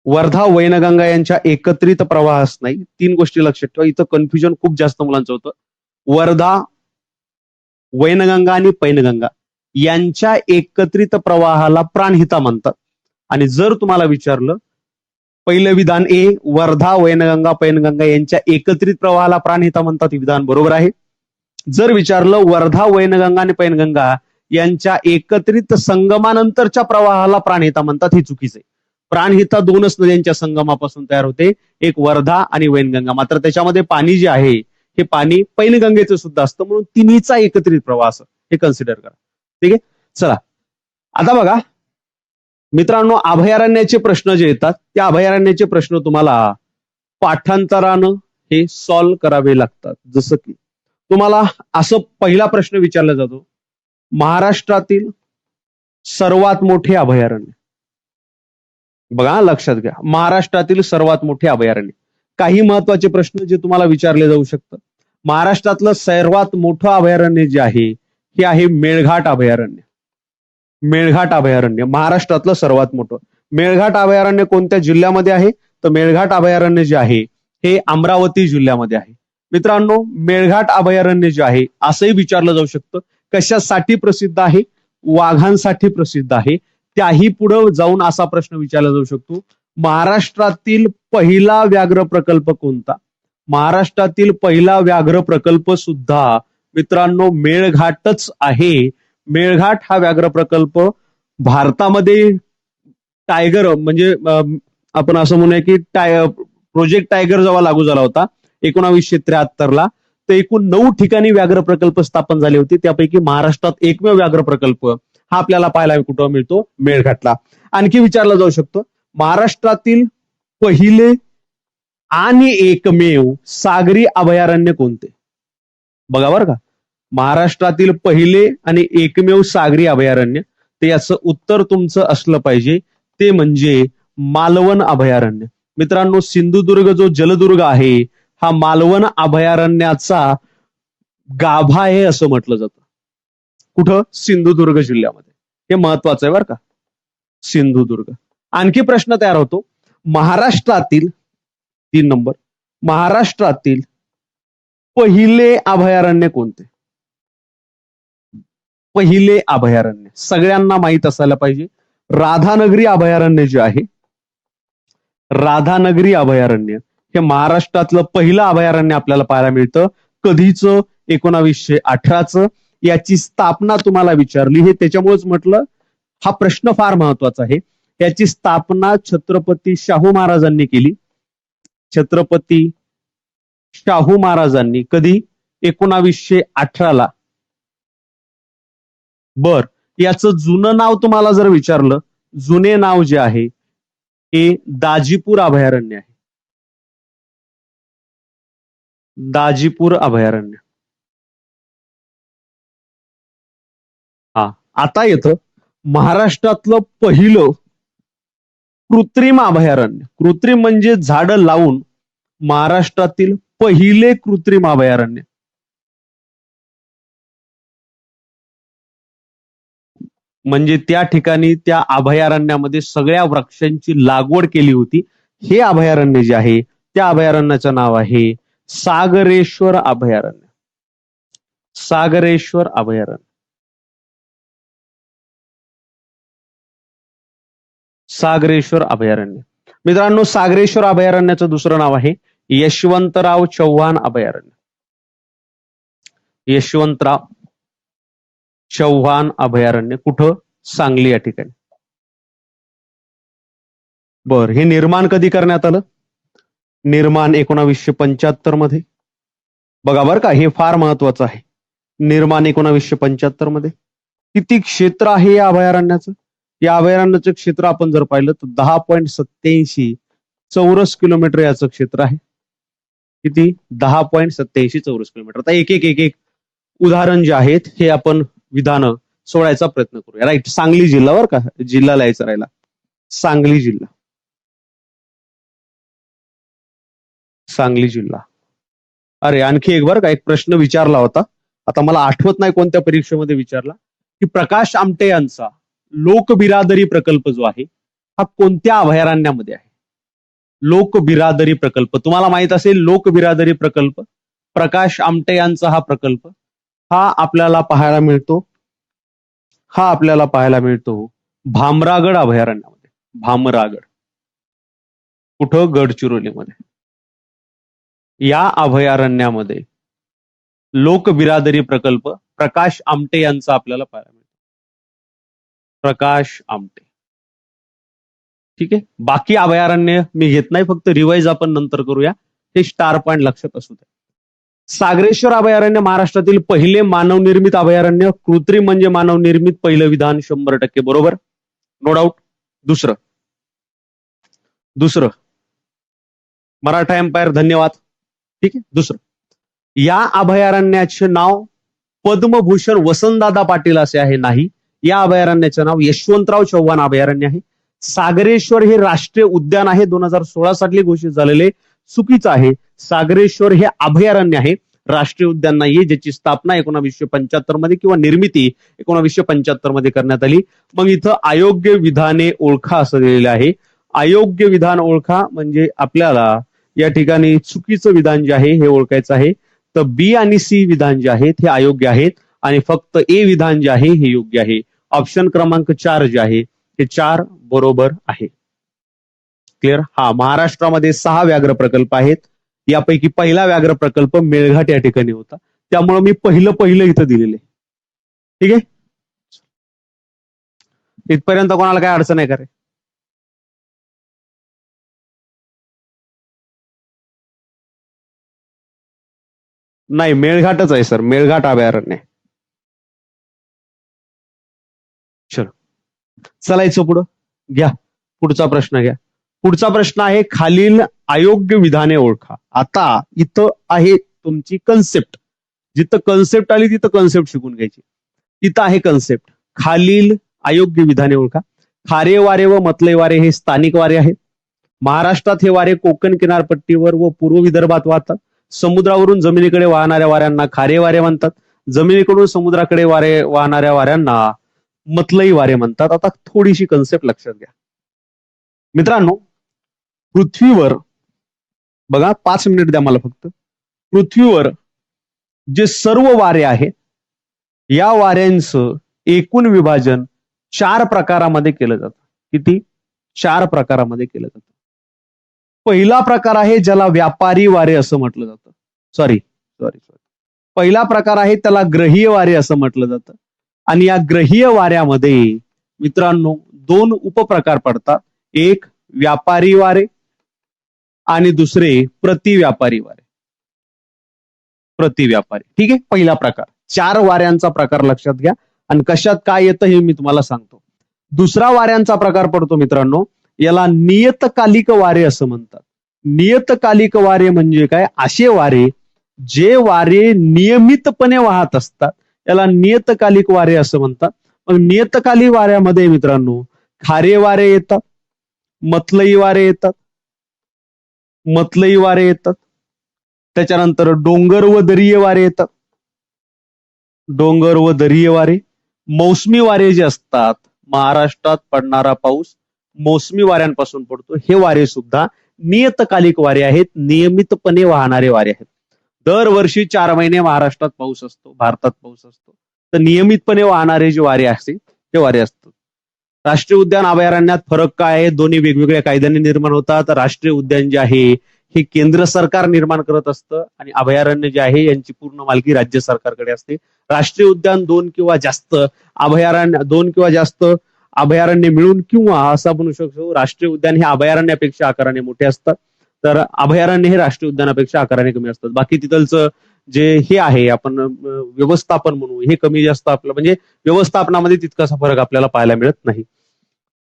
वर्धा वैनगंगा यांच्या एकत्रित प्रवाहास नाही. 3 गोष्टी लक्षात ठेवा, इथं कन्फ्युजन खूप जास्त मुलांचं होतं. वर्धा, वैनगंगा आणि पैनगंगा यांच्या एकत्रित प्रवाहाला प्राणहिता म्हणतात. आणि जर तुम्हाला विचारलं पहिलं विधान ए, वर्धा वैनगंगा पैनगंगा यांच्या एकत्रित प्रवाहाला प्राणहिता म्हणतात, हे विधान बरोबर आहे. जर विचारलं वर्धा वैनगंगा आणि पैनगंगा यांच्या एकत्रित संगमानंतरच्या प्रवाहाला प्राणहिता म्हणतात, हे चुकीचं आहे. प्राणहिता 2च नद्यांच्या संगमापासून तयार होते, एक वर्धा आणि वैनगंगा. मात्र त्याच्यामध्ये पाणी जे आहे हे पाणी पैनगंगेचं सुद्धा असतं, म्हणून तिन्हीचा एकत्रित प्रवाह असं हे कन्सिडर करा. ठीक आहे, चला आता बघा मित्रांनो, अभयारण्याचे प्रश्न जे येतात त्या अभयारण्याचे प्रश्न तुम्हाला पाठांतरानं हे सॉल्व्ह करावे लागतात. जसं की तुम्हाला असं पहिला प्रश्न विचारला जातो, महाराष्ट्रातील सर्वात मोठे अभयारण्य. बघा लक्षात घ्या, महाराष्ट्रातील सर्वात मोठे अभयारण्य. काही महत्वाचे प्रश्न जे तुम्हाला विचारले जाऊ शकतात. महाराष्ट्रातलं सर्वात मोठं अभयारण्य जे आहे हे आहे मेळघाट अभयारण्य. मेळघाट अभयारण्य महाराष्ट्रातलं सर्वात मोठं. मेळघाट अभयारण्य कोणत्या जिल्ह्यामध्ये आहे? तर मेळघाट अभयारण्य जे आहे हे अमरावती जिल्ह्यामध्ये आहे. मित्रांनो, मेळघाट अभयारण्य जे आहे असंही विचारलं जाऊ शकतं, कशासाठी प्रसिद्ध आहे? वाघांसाठी प्रसिद्ध आहे. त्याही पुढे जाऊन असा प्रश्न विचारला जाऊ शकतो, महाराष्ट्रातील पहिला व्याघ्र प्रकल्प कोणता? महाराष्ट्रातील पहिला व्याघ्र प्रकल्प सुद्धा मित्रांनो मेळघाटच आहे. मेळघाट हा व्याघ्र प्रकल्प भारतामध्ये टायगर म्हणजे आपण असं म्हणूया की प्रोजेक्ट टायगर जेव्हा लागू झाला होता 1973 ला, तर एकूण 9 ठिकाणी व्याघ्र प्रकल्प स्थापन झाले होते. त्यापैकी महाराष्ट्रात एकमेव व्याघ्र प्रकल्प हा आपल्याला पाहायला कुठं मिळतो? मेळघाटला. आणखी विचारला जाऊ शकतो, महाराष्ट्रातील पहिले आणि एकमेव सागरी अभयारण्य कोणते? बघा बरं का, महाराष्ट्रातील पहिले आणि एकमेव सागरी अभयारण्य, ते याचं उत्तर तुमचं असलं पाहिजे ते म्हणजे मालवण अभयारण्य. मित्रांनो, सिंधुदुर्ग जो जलदुर्ग आहे हा मालवण अभयारण्याचा गाभा आहे असं म्हटलं जातं. कुठं? सिंधुदुर्ग जिल्ह्यामध्ये. हे महत्वाचं आहे बरं का, सिंधुदुर्ग. आणखी प्रश्न तयार होतो, महाराष्ट्रातील 3 नंबर, महाराष्ट्रातील पहिले अभयारण्य कोणते? पहिले अभयारण्य सगळ्यांना माहित असायला पाहिजे, राधानगरी अभयारण्य जे आहे, राधानगरी अभयारण्य हे महाराष्ट्रातलं पहिलं अभयारण्य आपल्याला पाहायला मिळतं. कधीच? 1918च. याची स्थापना तुम्हाला विचारली, हे त्याच्यामुळेच म्हटलं हा प्रश्न फार महत्वाचा आहे. याची स्थापना छत्रपती शाहू महाराजांनी केली. छत्रपती शाहू महाराजांनी कधी? 1918ला. बर, याचं जुनं नाव तुम्हाला जर विचारलं, जुने नाव जे आहे हे दाजीपूर अभयारण्य आहे. दाजीपूर अभयारण्य. हा, आता येतं महाराष्ट्रातलं पहिलं कृत्रिम अभयारण्य. कृत्रिम म्हणजे झाडं लावून महाराष्ट्रातील पहिले कृत्रिम अभयारण्य. म्हणजे त्या ठिकाणी त्या अभयारण्यामध्ये सगळ्या वृक्षांची लागवड केली होती. हे अभयारण्य जे आहे त्या अभयारण्याचं नाव आहे सागरेश्वर अभयारण्य. सागरेश्वर अभयारण्य. सागरेश्वर अभयारण्य. मित्रांनो, सागरेश्वर अभयारण्याचं दुसरं नाव आहे यशवंतराव चव्हाण अभयारण्य. यशवंतराव चव्हाण अभयारण्य. कुठं? सांगली या ठिकाणी. बर, हे निर्माण कधी करण्यात आलं? निर्माण 1975 मध्ये. बघा बर का, हे फार महत्वाचं आहे. निर्माण 1975 मध्ये. किती क्षेत्र आहे या अभयारण्याचं? या अभयारण्याचं क्षेत्र आपण जर पाहिलं तर 10.87 चौरस किलोमीटर याचं क्षेत्र आहे. किती? 10.87 चौरस किलोमीटर. आता एक एक एक एक उदाहरण जे आहेत हे आपण विधानं सोडायचा प्रयत्न करूया. राईट, सांगली जिल्हा. बरं का, जिल्हा लिहायचा राहिला. सांगली जिल्हा. सांगली जिल्हा. अरे, आणखी एक बरं का, एक प्रश्न विचारला होता, आता मला आठवत नाही कोणत्या परीक्षेमध्ये विचारला, की प्रकाश आमटे यांचा लोकबिरादरी प्रकल्प जो आहे हा कोणत्या अभयारण्यामध्ये आहे? लोकबिरादरी प्रकल्प. तुम्हाला माहित असेल लोकबिरादरी प्रकल्प, प्रकाश आमटे यांचा हा प्रकल्प हा आपल्याला पाहायला मिळतो भामरागड अभयारण्यामध्ये. भामरागड. कुठं? गडचिरोलीमध्ये. या अभयारण्यामध्ये लोकबिरादरी प्रकल्प प्रकाश आमटे यांचा आपल्याला पाहायला मिळतो. प्रकाश आमटे. ठीक आहे. बाकी अभयारण्य मी घेत नाही, फक्त रिवाइज आपण नंतर करूया. हे स्टार पॉइंट लक्षात असू द्या. सागरेश्वर अभयारण्य महाराष्ट्रातील पहिले मानवनिर्मित अभयारण्य. कृत्रिम म्हणजे मानवनिर्मित. पहिलं विधान 100% बरोबर, नो डाऊट. दुसरं मराठा एम्पायर, धन्यवाद. ठीक आहे. दुसरं, या अभयारण्याचे नाव पद्मभूषण वसंतदादा पाटील असे आहे. नाही, या अभयारण्याचे नाव यशवंतराव चव्हाण अभयारण्य आहे. सागरेश्वर हे राष्ट्रीय उद्यान आहे, 2016 साली घोषित झालेले. चुकीचं आहे. सागरेश्वर हे अभयारण्य आहे, राष्ट्रीय उद्यान नाहीये, ज्याची स्थापना 1975 मध्ये किंवा निर्मिती 1975 मध्ये करण्यात आली. मग इथं अयोग्य विधाने ओळखा असं दिलेलं आहे. अयोग्य विधान ओळखा म्हणजे आपल्याला या ठिकाणी चुकीचं विधान जे आहे हे ओळखायचं आहे. तर बी आणि सी विधान जे आहेत हे अयोग्य आहेत आणि फक्त ए विधान जे आहे हे योग्य आहे. ऑप्शन क्रमांक 4 जे आहे हे 4 बरोबर आहे. क्लिअर. हा, महाराष्ट्रामध्ये 6 व्याघ्र प्रकल्प आहेत. यापैकी पहिला व्याघ्र प्रकल्प मेळघाट या ठिकाणी होता, त्यामुळे मी पहिलं इथं दिलेले. ठीक आहे. इथपर्यंत कोणाला काय अडचण आहे का रे? नाही, मेळघाटच आहे सर, मेळघाट अभयारण्य. चलो, चलायचं पुढं. घ्या पुढचा प्रश्न घ्या. पुढचा प्रश्न आहे खालील अयोग्य विधाने ओळखा. आता इथं आहे तुमची कन्सेप्ट. जिथं कन्सेप्ट आली तिथं कन्सेप्ट शिकून घ्यायची. इथं आहे कन्सेप्ट. खालील अयोग्य विधाने ओळखा. खारे वारे व मतले वारे हे स्थानिक वारे आहेत. महाराष्ट्रात हे वारे कोकण किनारपट्टीवर व पूर्व विदर्भात वाहतात. समुद्रावरून जमिनीकडे वाहणाऱ्या वाऱ्यांना खारे वारे म्हणतात. जमिनीकडून समुद्राकडे वारे वाहणाऱ्या वाऱ्यांना मतलई वारे म्हणतात. आता थोडीशी कन्सेप्ट लक्षात घ्या मित्रांनो. पृथ्वीवर बघा, 5 मिनिट द्या मला फक्त. पृथ्वीवर जे सर्व वारे आहेत या वाऱ्यांचं एकूण विभाजन 4 प्रकारामध्ये केलं जातं. किती? 4 प्रकारामध्ये केलं जातं. पहिला प्रकार आहे ज्याला व्यापारी वारे असं म्हटलं जातं. सॉरी, पहिला प्रकार आहे त्याला ग्रहीय वारे असं म्हटलं जातं. आणि या ग्रहीय वाऱ्यामध्ये मित्रांनो दोन उपप्रकार पडतात. एक व्यापारी वारे आणि दुसरे प्रतिव्यापारी वारे. प्रतिव्यापारी. ठीक आहे, पहिला प्रकार. 4 वाऱ्यांचा प्रकार लक्षात घ्या आणि कशात काय येतं हे मी तुम्हाला सांगतो. दुसरा वाऱ्यांचा प्रकार पडतो मित्रांनो, याला नियतकालिक वारे असं म्हणतात. नियतकालिक वारे म्हणजे काय? असे वारे जे वारे नियमितपणे वाहत असतात याला नियतकालिक वारे असं म्हणतात. मग नियतकालिक वाऱ्यामध्ये मित्रांनो खारे वारे येतात, मतलई वारे येतात, मतलई वारे येतात, त्याच्यानंतर डोंगर व दरीय वारे येतात, डोंगर व दरीय वारे. मौसमी वारे जे असतात, महाराष्ट्रात पडणारा पाऊस मोसमी वाऱ्यांपासून पडतो, हे वारे सुद्धा नियतकालिक वारे आहेत, नियमितपणे वाहणारे वारे आहेत. दरवर्षी 4 महिने महाराष्ट्रात पाऊस असतो, भारतात पाऊस असतो, तर नियमितपणे वाहणारे जे वारे असतील ते वारे असतात. राष्ट्रीय उद्यान अभयारण्यात फरक काय आहे? दोन्ही वेगवेगळ्या कायद्याने निर्माण होतात. राष्ट्रीय उद्यान जे आहे हे केंद्र सरकार निर्माण करत असतं आणि अभयारण्य जे आहे यांची पूर्ण मालकी राज्य सरकारकडे असते. राष्ट्रीय उद्यान 2 किंवा जास्त अभयारण्य मिळून किंवा असं आपण म्हणू शकतो राष्ट्रीय उद्यान हे अभयारण्यापेक्षा आकाराने मोठे असतात, तर अभयारण्य हे राष्ट्रीय उद्यानापेक्षा आकाराने कमी असतात. बाकी तिथलचं जे हे आहे आपण व्यवस्थापन म्हणू हे कमी जास्त आपलं म्हणजे व्यवस्थापनामध्ये तितकासा फरक आपल्याला पाहायला मिळत नाही.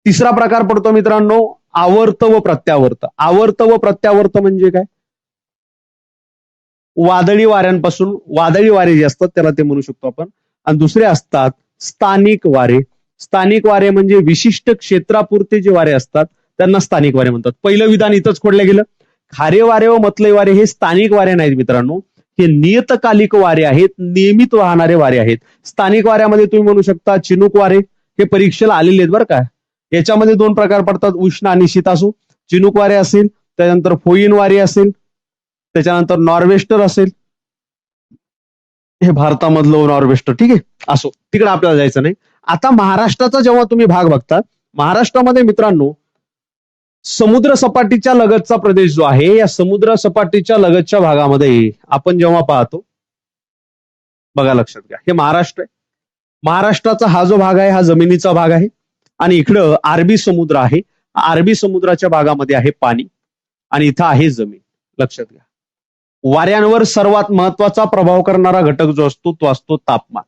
तिसरा प्रकार पडतो मित्रांनो आवर्त व प्रत्यावर्त. आवर्त व प्रत्यावर्त म्हणजे काय? वादळी वाऱ्यांपासून वादळी वारे जे असतात त्याला ते म्हणू शकतो आपण. आणि दुसरे असतात स्थानिक वारे. स्थानिक वारे म्हणजे विशिष्ट क्षेत्रापुरते जे वारे असतात त्यांना स्थानिक वारे म्हणतात. पहिलं विधान इथंच खोडलं गेलं. खारे वारे व मतलई वारे हे स्थानिक वारे नाहीत मित्रांनो, हे नियतकालिक वारे आहेत, नियमित वाहणारे वारे आहेत. स्थानिक वाऱ्यामध्ये तुम्ही म्हणू शकता चिनूक वारे, हे परीक्षेला आलेले आहेत बरं का. याच्यामध्ये 2 प्रकार पडतात, उष्ण आणि शीतासू. चिनूक वारे असेल, त्यानंतर फोईन वारे असेल, त्याच्यानंतर नॉर्वेस्टर असेल, हे भारतामधलं नॉर्वेस्टर. ठीक आहे, असो तिकडे आपल्याला जायचं नाही. आता महाराष्ट्राचा जेव्हा तुम्ही भाग बघता, महाराष्ट्रामध्ये मित्रांनो समुद्र सपाटीच्या लगतचा प्रदेश जो आहे, या समुद्र सपाटीच्या लगतच्या भागामध्ये आपण जेव्हा पाहतो, बघा लक्षात घ्या, हे महाराष्ट्र आहे. महाराष्ट्राचा हा जो भाग आहे हा जमिनीचा भाग आहे आणि इकडं अरबी समुद्र आहे. अरबी समुद्राच्या भागामध्ये आहे पाणी आणि इथं आहे जमीन. लक्षात घ्या, वाऱ्यांवर सर्वात महत्वाचा प्रभाव करणारा घटक जो असतो तो असतो तापमान.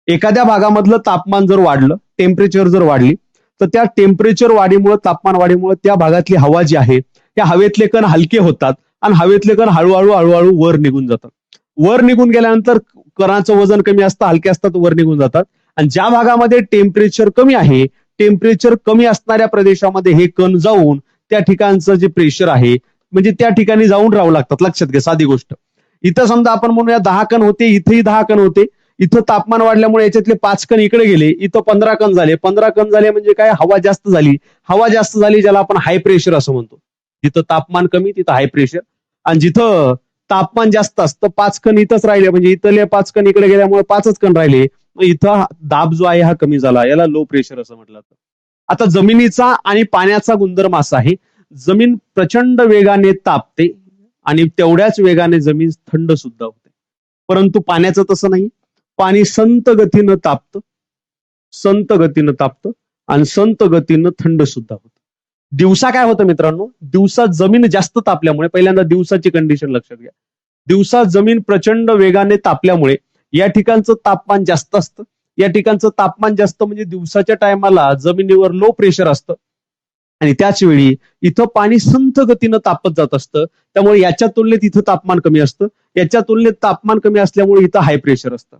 एखाद्या भागामधलं तापमान जर वाढलं, टेम्परेचर जर वाढली, तर त्या टेम्परेचर वाढीमुळे, तापमान वाढीमुळे त्या भागातली हवा जी आहे त्या हवेतले कण हलके होतात आणि हवेतले कण हळूहळू वर निघून जातात. वर निघून गेल्यानंतर कणाचं वजन कमी असतं, हलके असतात, वर निघून जातात. आणि ज्या भागामध्ये टेम्परेचर कमी आहे, टेम्परेचर कमी असणाऱ्या प्रदेशामध्ये हे कण जाऊन त्या ठिकाणचं जे प्रेशर आहे म्हणजे त्या ठिकाणी जाऊन राहू लागतात. लक्षात घ्या, साधी गोष्ट. इथं समजा आपण म्हणूया 10 कण होते, इथेही 10 कण होते. इथं तापमान वाढल्यामुळे याच्यातले 5 कण इकडे गेले, इथं 15 कण झाले. 15 कण झाले म्हणजे काय? हवा जास्त झाली. हवा जास्त झाली ज्याला आपण हाय प्रेशर असं म्हणतो. जिथं तापमान कमी तिथं हाय प्रेशर, आणि जिथं तापमान जास्त असतं 5 कण इथंच राहिले म्हणजे इथले 5 कण इकडे गेल्यामुळे 5च कण राहिले. इथं दाब जो आहे हा कमी झाला, याला लो प्रेशर असं म्हटलं जातं. आता जमिनीचा आणि पाण्याचा गुणधर्म असा आहे, जमीन प्रचंड वेगाने तापते आणि तेवढ्याच वेगाने जमीन थंड सुद्धा होते. परंतु पाण्याचं तसं नाही. पाणी संत गतीनं तापतं, संत गतीनं तापतं आणि संत गतीनं थंड सुद्धा होतं. दिवसा काय होतं मित्रांनो, दिवसा जमीन जास्त तापल्यामुळे, पहिल्यांदा दिवसाची कंडिशन लक्षात घ्या, दिवसा जमीन प्रचंड वेगाने तापल्यामुळे या ठिकाणचं तापमान जास्त असतं. या ठिकाणचं तापमान जास्त म्हणजे दिवसाच्या टायमाला जमिनीवर लो प्रेशर असतं आणि त्याच वेळी इथं पाणी संथ गतीनं तापत जात असतं. त्यामुळे याच्या तुलनेत इथं तापमान कमी असतं. याच्या तुलनेत तापमान कमी असल्यामुळे इथं हाय प्रेशर असतं.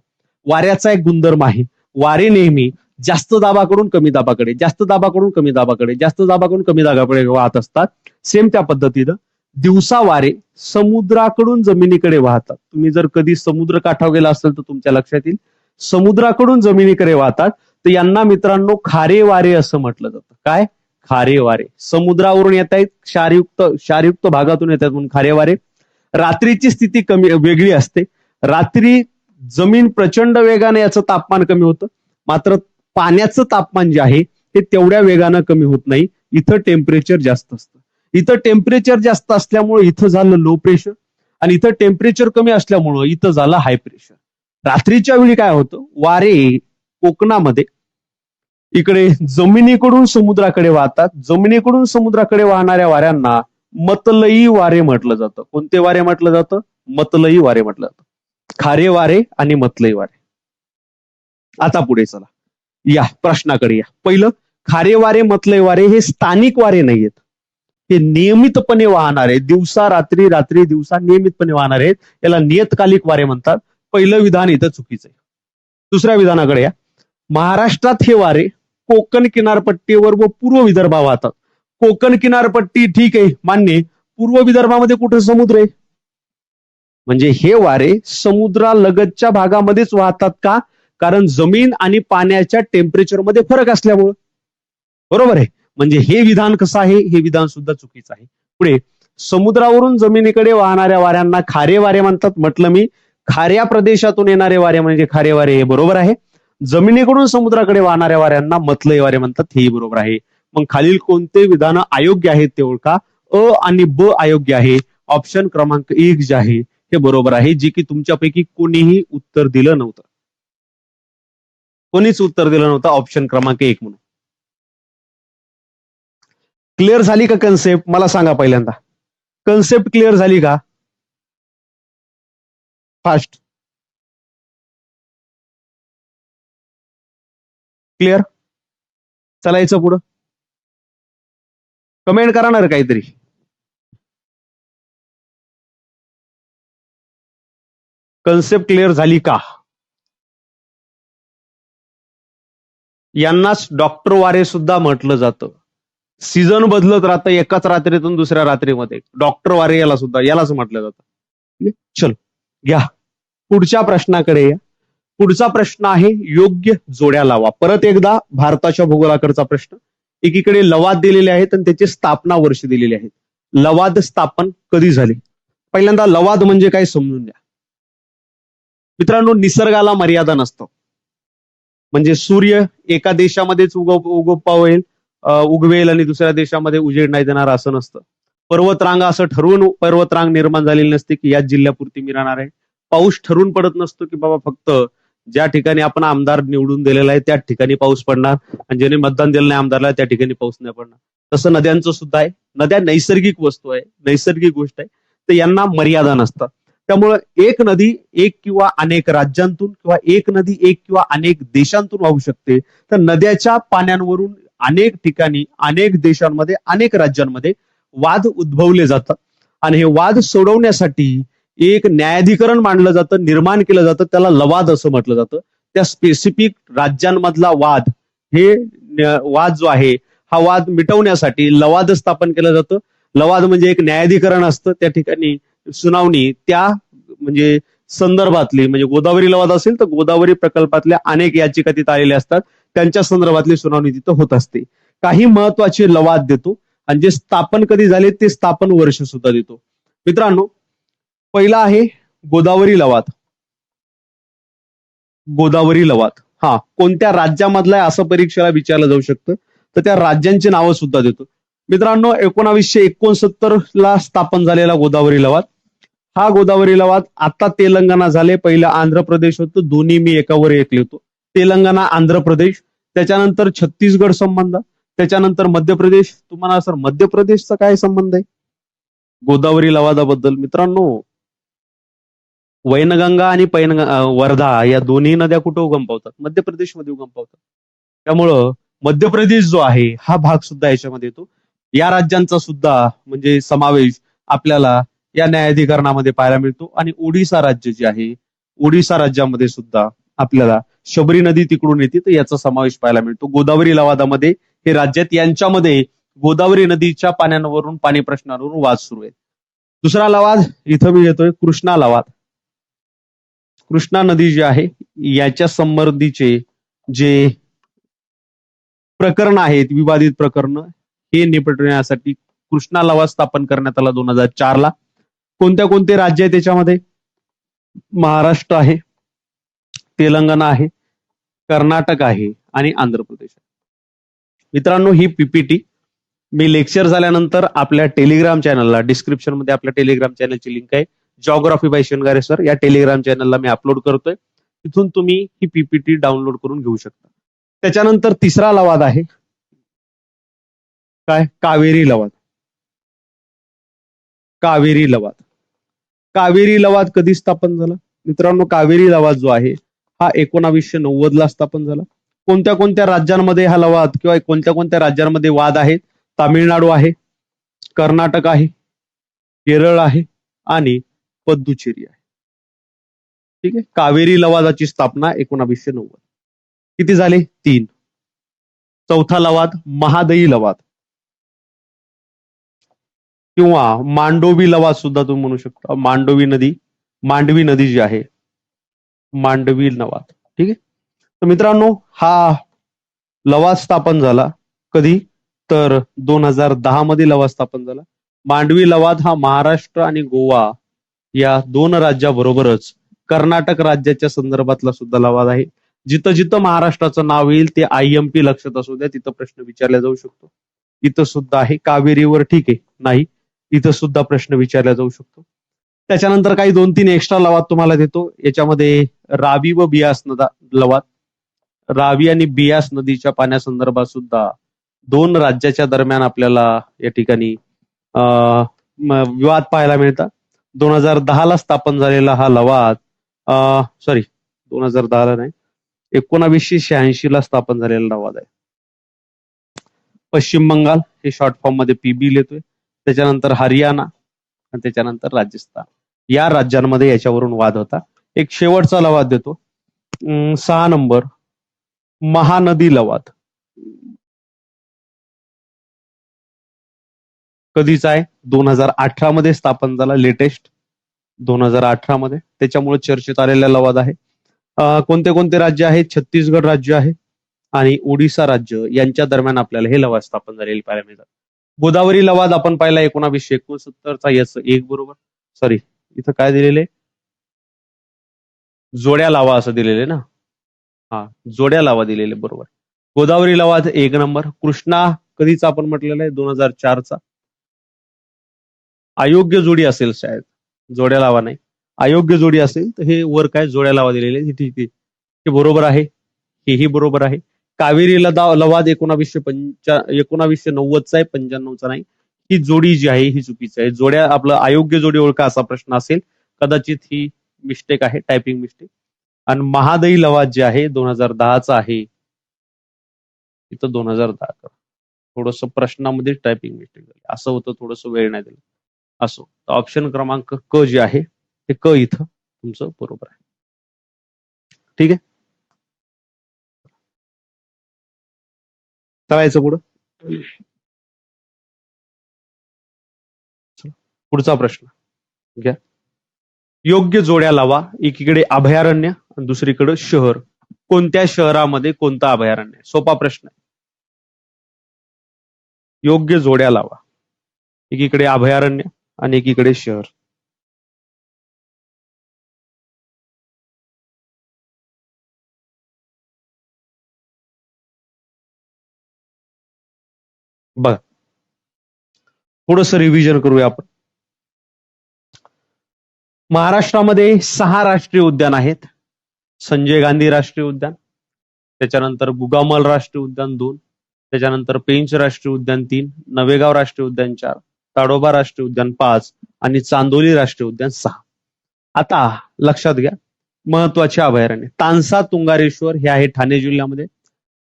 वाऱ्याचा एक गुणधर्म आहे, वारे नेहमी जास्त दाबाकडून कमी दाबाकडे, जास्त दाबाकडून कमी दाबाकडे, जास्त दाबाकडून कमी दाबाकडे वाहत असतात. सेम त्या पद्धतीनं दिवसा वारे समुद्राकडून जमिनीकडे वाहतात. तुम्ही जर कधी समुद्र काठावर गेला असेल तर तुमच्या लक्षात येईल, समुद्राकडून जमिनीकडे वाहतात. तर यांना मित्रांनो खारे वारे असं म्हटलं जातं. काय? खारे वारे. समुद्रावरून येत आहेत, क्षारयुक्त भागातून येतात म्हणून खारे वारे. रात्रीची स्थिती कमी वेगळी असते. रात्री जमीन प्रचंड वेगाने याचं तापमान कमी होतं, मात्र पाण्याचं तापमान जे आहे ते तेवढ्या वेगानं कमी होत नाही. इथं टेम्परेचर जास्त असतं. इथं टेम्परेचर जास्त असल्यामुळे इथं झालं लो प्रेशर आणि इथं टेम्परेचर कमी असल्यामुळं इथं झालं हाय प्रेशर. रात्रीच्या वेळी काय होतं, वारे कोकणामध्ये इकडे जमिनीकडून समुद्राकडे वाहतात. जमिनीकडून समुद्राकडे वाहणाऱ्या वाऱ्यांना मतलई वारे म्हटलं जातं. कोणते वारे म्हटलं जातं? मतलई वारे म्हटलं जातं. खारे वारे आणि मतलई वारे. आता पुढे चला, या प्रश्नाकडे या. पहिलं, खारे वारे मतलई वारे हे स्थानिक वारे नाहीयेत, हे नियमितपणे वाहणारे, दिवसा रात्री रात्री दिवसा नियमितपणे वाहणारे आहेत, याला नियतकालिक वारे म्हणतात. पहिलं विधान इथं चुकीचं आहे. दुसऱ्या विधानाकडे या. महाराष्ट्रात हे वारे कोकण किनारपट्टीवर व पूर्व विदर्भात वाहतात. कोकण किनारपट्टी ठीक आहे, मान्य. पूर्व विदर्भामध्ये कुठे समुद्र आहे? म्हणजे हे वारे समुद्रालगतच्या भागामध्येच वाहतात का? कारण जमीन आणि पाण्याच्या टेम्परेचरमध्ये फरक असल्यामुळं. बरोबर आहे. म्हणजे हे विधान कसं आहे? हे विधान सुद्धा चुकीचं आहे. पुढे, समुद्रावरून जमिनीकडे वाहणाऱ्या वाऱ्यांना खारे वारे म्हणतात. म्हटलं मी, खाऱ्या प्रदेशातून येणारे वारे म्हणजे खारे वारे, हे बरोबर आहे. जमिनीकडून समुद्राकडे वाहणाऱ्या वाऱ्यांना मतलई वारे म्हणतात, हेही बरोबर आहे. मग खालील कोणते विधान अयोग्य आहेत ते ओळखा. अ आणि ब अयोग्य आहे. ऑप्शन क्रमांक 1 जे आहे हे बरोबर आहे, जे की तुमच्यापैकी कोणीही उत्तर दिलं नव्हतं. कोणीच उत्तर दिलं नव्हतं ऑप्शन क्रमांक 1 म्हणून. क्लिअर झाली का कन्सेप्ट? मला सांगा पहिल्यांदा, कन्सेप्ट क्लिअर झाली का? फास्ट. क्लिअर? चलायचं पुढं. कमेंट करा ना रे काहीतरी. कन्सेप्ट क्लिअर झाली का? यांनाच डॉक्टर वारे सुद्धा म्हटलं जातं. सीझन बदलत राहतं एकाच रात्रीतून दुसऱ्या रात्रीमध्ये. डॉक्टर वारे याला सुद्धा, यालाच म्हटलं जातं. चल घ्या पुढच्या प्रश्नाकडे या. पुढचा प्रश्न आहे योग्य जोड्या लावा. परत एकदा भारताच्या भूगोलाकडचा प्रश्न. एकीकडे लवाद दिलेले आहेत आणि त्याची स्थापना वर्ष दिलेली आहेत. लवाद स्थापन कधी झाले? पहिल्यांदा लवाद म्हणजे काय समजून द्या. मित्रांनो, निसर्गाला मर्यादा नसतं. म्हणजे सूर्य एका देशामध्येच उगवेल आणि दुसऱ्या देशामध्ये उजेड नाही देणार असं नसतं. पर्वतरांगा असं ठरवून पर्वतरांग निर्माण झालेली नसते की याच जिल्ह्यापुरती मी राहणार आहे. पाऊस ठरून पडत नसतो की बाबा फक्त ज्या ठिकाणी आपण आमदार निवडून दिलेला आहे त्याच ठिकाणी पाऊस पडणार आणि ज्याने मतदान दिलं नाही आमदारला त्या ठिकाणी पाऊस नाही पडणार. तसं नद्यांचं सुद्धा आहे. नद्या नैसर्गिक वस्तू आहे, नैसर्गिक गोष्ट आहे, तर यांना मर्यादा नसतात. त्यामुळं एक नदी एक किंवा अनेक राज्यांतून किंवा एक नदी एक किंवा अनेक देशांतून वाहू शकते. तर नद्याच्या पाण्यांवरून अनेक ठिकाणी, अनेक देशांमध्ये, अनेक राज्यांमध्ये वाद उद्भवले जातात आणि हे वाद सोडवण्यासाठी एक न्यायाधिकरण मांडलं जातं, निर्माण केलं जातं, त्याला लवाद असं म्हटलं जातं. त्या स्पेसिफिक राज्यांमधला वाद, हे वाद जो आहे हा वाद मिटवण्यासाठी लवाद स्थापन केलं जातं. लवाद म्हणजे एक न्यायाधिकरण असतं, त्या ठिकाणी सुनावणी त्या म्हणजे संदर्भातली, म्हणजे गोदावरी लवाद असेल तर गोदावरी प्रकल्पातल्या अनेक याचिका तिथं आलेल्या असतात, त्यांच्या संदर्भातली सुनावणी तिथं होत असते. काही महत्वाचे लवाद देतो आणि जे स्थापन कधी झाले ते स्थापन वर्ष सुद्धा देतो. मित्रांनो, पहिला आहे गोदावरी लवाद. गोदावरी लवाद हा कोणत्या राज्यामधला आहे असं परीक्षेला विचारलं जाऊ शकतं, तर त्या राज्यांची नावं सुद्धा देतो. मित्रांनो, 1969 ला स्थापन झालेला गोदावरी लवाद. हा गोदावरी लवाद आता तेलंगणा झाले, पहिलं आंध्र प्रदेश होतं, दोन्ही मी एकावर एक लिहितो. तेलंगणा, आंध्र प्रदेश, त्याच्यानंतर छत्तीसगड संबंध, त्याच्यानंतर मध्य प्रदेश. तुम्हाला सर मध्य प्रदेशचा काय संबंध आहे गोदावरी लवादाबद्दल? मित्रांनो, वैनगंगा आणि वर्धा या दोन्ही नद्या कुठे उगम पावतात? मध्य प्रदेशमध्ये उगम पावतात. त्यामुळं मध्य प्रदेश जो आहे हा भाग सुद्धा याच्यामध्ये येतो. या राज्यांचा सुद्धा म्हणजे समावेश आपल्याला या न्यायाधिकरणामध्ये पाहायला मिळतो. आणि ओडिसा राज्य जे आहे, ओडिसा राज्यामध्ये सुद्धा आपल्याला शबरी नदी तिकडून येते, तर याचा समावेश पाहायला मिळतो. गोदावरी लवादामध्ये हे राज्यात यांच्यामध्ये गोदावरी नदीच्या पाण्यावरून, पाणी प्रश्नावरून वाद सुरू आहे. दुसरा लवाद इथं मी येतोय, कृष्णा लवाद. कृष्णा नदी जी आहे याच्या संबंधीचे जे प्रकरण आहेत, विवादित प्रकरण, हे निपटण्यासाठी कृष्णा लवाद स्थापन करण्यात आला 2004 ला. कोणत्या कोणते राज्य आहे त्याच्यामध्ये? महाराष्ट्र आहे, तेलंगणा आहे, कर्नाटक आहे आणि आंध्र प्रदेश आहे. मित्रांनो, ही पीपीटी मी लेक्चर झाल्यानंतर आपल्या टेलिग्राम चॅनलला, डिस्क्रिप्शन मध्ये आपल्या टेलिग्राम चॅनलची लिंक आहे, जॉग्राफी बाय शेनगारे सर, या टेलिग्राम चॅनलला मी अपलोड करतोय. तिथून तुम्ही ही पीपीटी डाउनलोड करून घेऊ शकता. त्याच्यानंतर तिसरा लवाद आहे काय? कावेरी लवाद. कावेरी लवाद. कावेरी लवाद कधी स्थापन झाला मित्रांनो? कावेरी लवाद जो आहे हा 1990 ला स्थापन झाला. कोणत्या कोणत्या राज्यांमध्ये हा लवाद किंवा कोणत्या कोणत्या राज्यांमध्ये वाद आहेत? तामिळनाडू आहे, कर्नाटक आहे, केरळ आहे आणि पद्दुचेरी आहे. ठीक आहे. कावेरी लवादाची स्थापना 1990. किती झाले? 3. चौथा लवाद महादई लवाद किंवा मांडोवी लवाद सुद्धा तुम्ही म्हणू शकता. मांडवी नदी जी आहे, मांडवी लवाद. ठीक आहे. तर मित्रांनो हा लवाद स्थापन झाला कधी? तर 2010 मध्ये लवाद स्थापन झाला. मांडवी लवाद हा महाराष्ट्र आणि गोवा या 2 राज्याबरोबरच कर्नाटक राज्याच्या संदर्भातला सुद्धा लवाद आहे. जिथं जिथं महाराष्ट्राचं नाव येईल ते IMP लक्षात असू द्या, तिथं प्रश्न विचारला जाऊ शकतो. इथं सुद्धा आहे. कावेरीवर ठीक आहे, नाही, इथं सुद्धा प्रश्न विचारला जाऊ शकतो. त्याच्यानंतर काही 2-3 एक्स्ट्रा लवाद तुम्हाला देतो. याच्यामध्ये रावी व बियास लवाद. रावी आणि बियास नदीच्या पाण्यासंदर्भात सुद्धा 2 राज्याच्या दरम्यान आपल्याला या ठिकाणी विवाद पाहायला मिळतात. 2010 ला स्थापन झालेला हा लवाद, सॉरी 2010 ला नाही, 1986 ला स्थापन झालेला लवाद आहे. पश्चिम बंगाल हे शॉर्ट फॉर्म मध्ये PB लिहितोय. त्याच्यानंतर हरियाणा आणि त्याच्यानंतर राजस्थान या राज्यांमध्ये याच्यावरून वाद होता. एक शेवटचा लवाद देतो, 6 नंबर महानदी लवाद. कधीचा आहे? 2018 मध्ये स्थापन झाला, लेटेस्ट 2018 मध्ये. त्याच्यामुळे चर्चेत आलेला लवाद आहे. कोणते कोणते राज्य आहेत? छत्तीसगड राज्य आहे आणि ओडिसा राज्य यांच्या दरम्यान आपल्याला हे लवाद स्थापन झालेले पाहायला मिळतात. गोदावरी लवाद आपण पाहिला 1969चा. याच एक बरोबर. सॉरी, इथं काय दिलेले? जोड्या लावा असं दिलेले ना. हा, जोड्या लावा दिलेले, बरोबर. गोदावरी लवाद 1 नंबर. कृष्णा कधीचा आपण म्हटलेला आहे? 2004चा. अयोग्य जोडी असेल शायद, जोड्या लावा नाही. अयोग्य जोडी असेल तर हे वर काय जोड्या लावा दिलेले, ठीक आहे, हे बरोबर आहे, हेही बरोबर आहे. कावेरी लवाद 1990चा आहे, 95चा नाही. ही जोडी जी आहे ही चुकीची आहे. जोड्या, आपलं अयोग्य जोडी ओळखा असा प्रश्न असेल, कदाचित ही मिस्टेक आहे, टायपिंग मिस्टेक. आणि महादई लवाद जे आहे 2010चा आहे, इथं 2010. थोडस प्रश्नामध्ये टायपिंग मिस्टेक झाली, असं होतं, थोडस वेळ नाही दिला. असो, ऑप्शन क्रमांक क जे आहे ते क इथं तुमचं बरोबर आहे. ठीक आहे, करायचं पुढं. पुढचा प्रश्न घ्या. योग्य जोड्या लावा. एकीकडे अभयारण्य आणि दुसरीकडे शहर. कोणत्या शहरामध्ये कोणतं अभयारण्य? सोपा प्रश्न आहे. योग्य जोड्या लावा. एकीकडे अभयारण्य आणि एकीकडे शहर. बघा, थोडस रिव्हिजन करूया आपण. महाराष्ट्रामध्ये 6 राष्ट्रीय उद्यान आहेत. संजय गांधी राष्ट्रीय उद्यान, त्याच्यानंतर गुगामल राष्ट्रीय उद्यान 2, त्याच्यानंतर पेंच राष्ट्रीय उद्यान 3, नवेगाव राष्ट्रीय उद्यान 4, ताडोबा राष्ट्रीय उद्यान 5 आणि चांदोली राष्ट्रीय उद्यान 6. आता लक्षात घ्या, महत्वाचे अभयारण्य. तानसा तुंगारेश्वर हे आहे ठाणे जिल्ह्यामध्ये.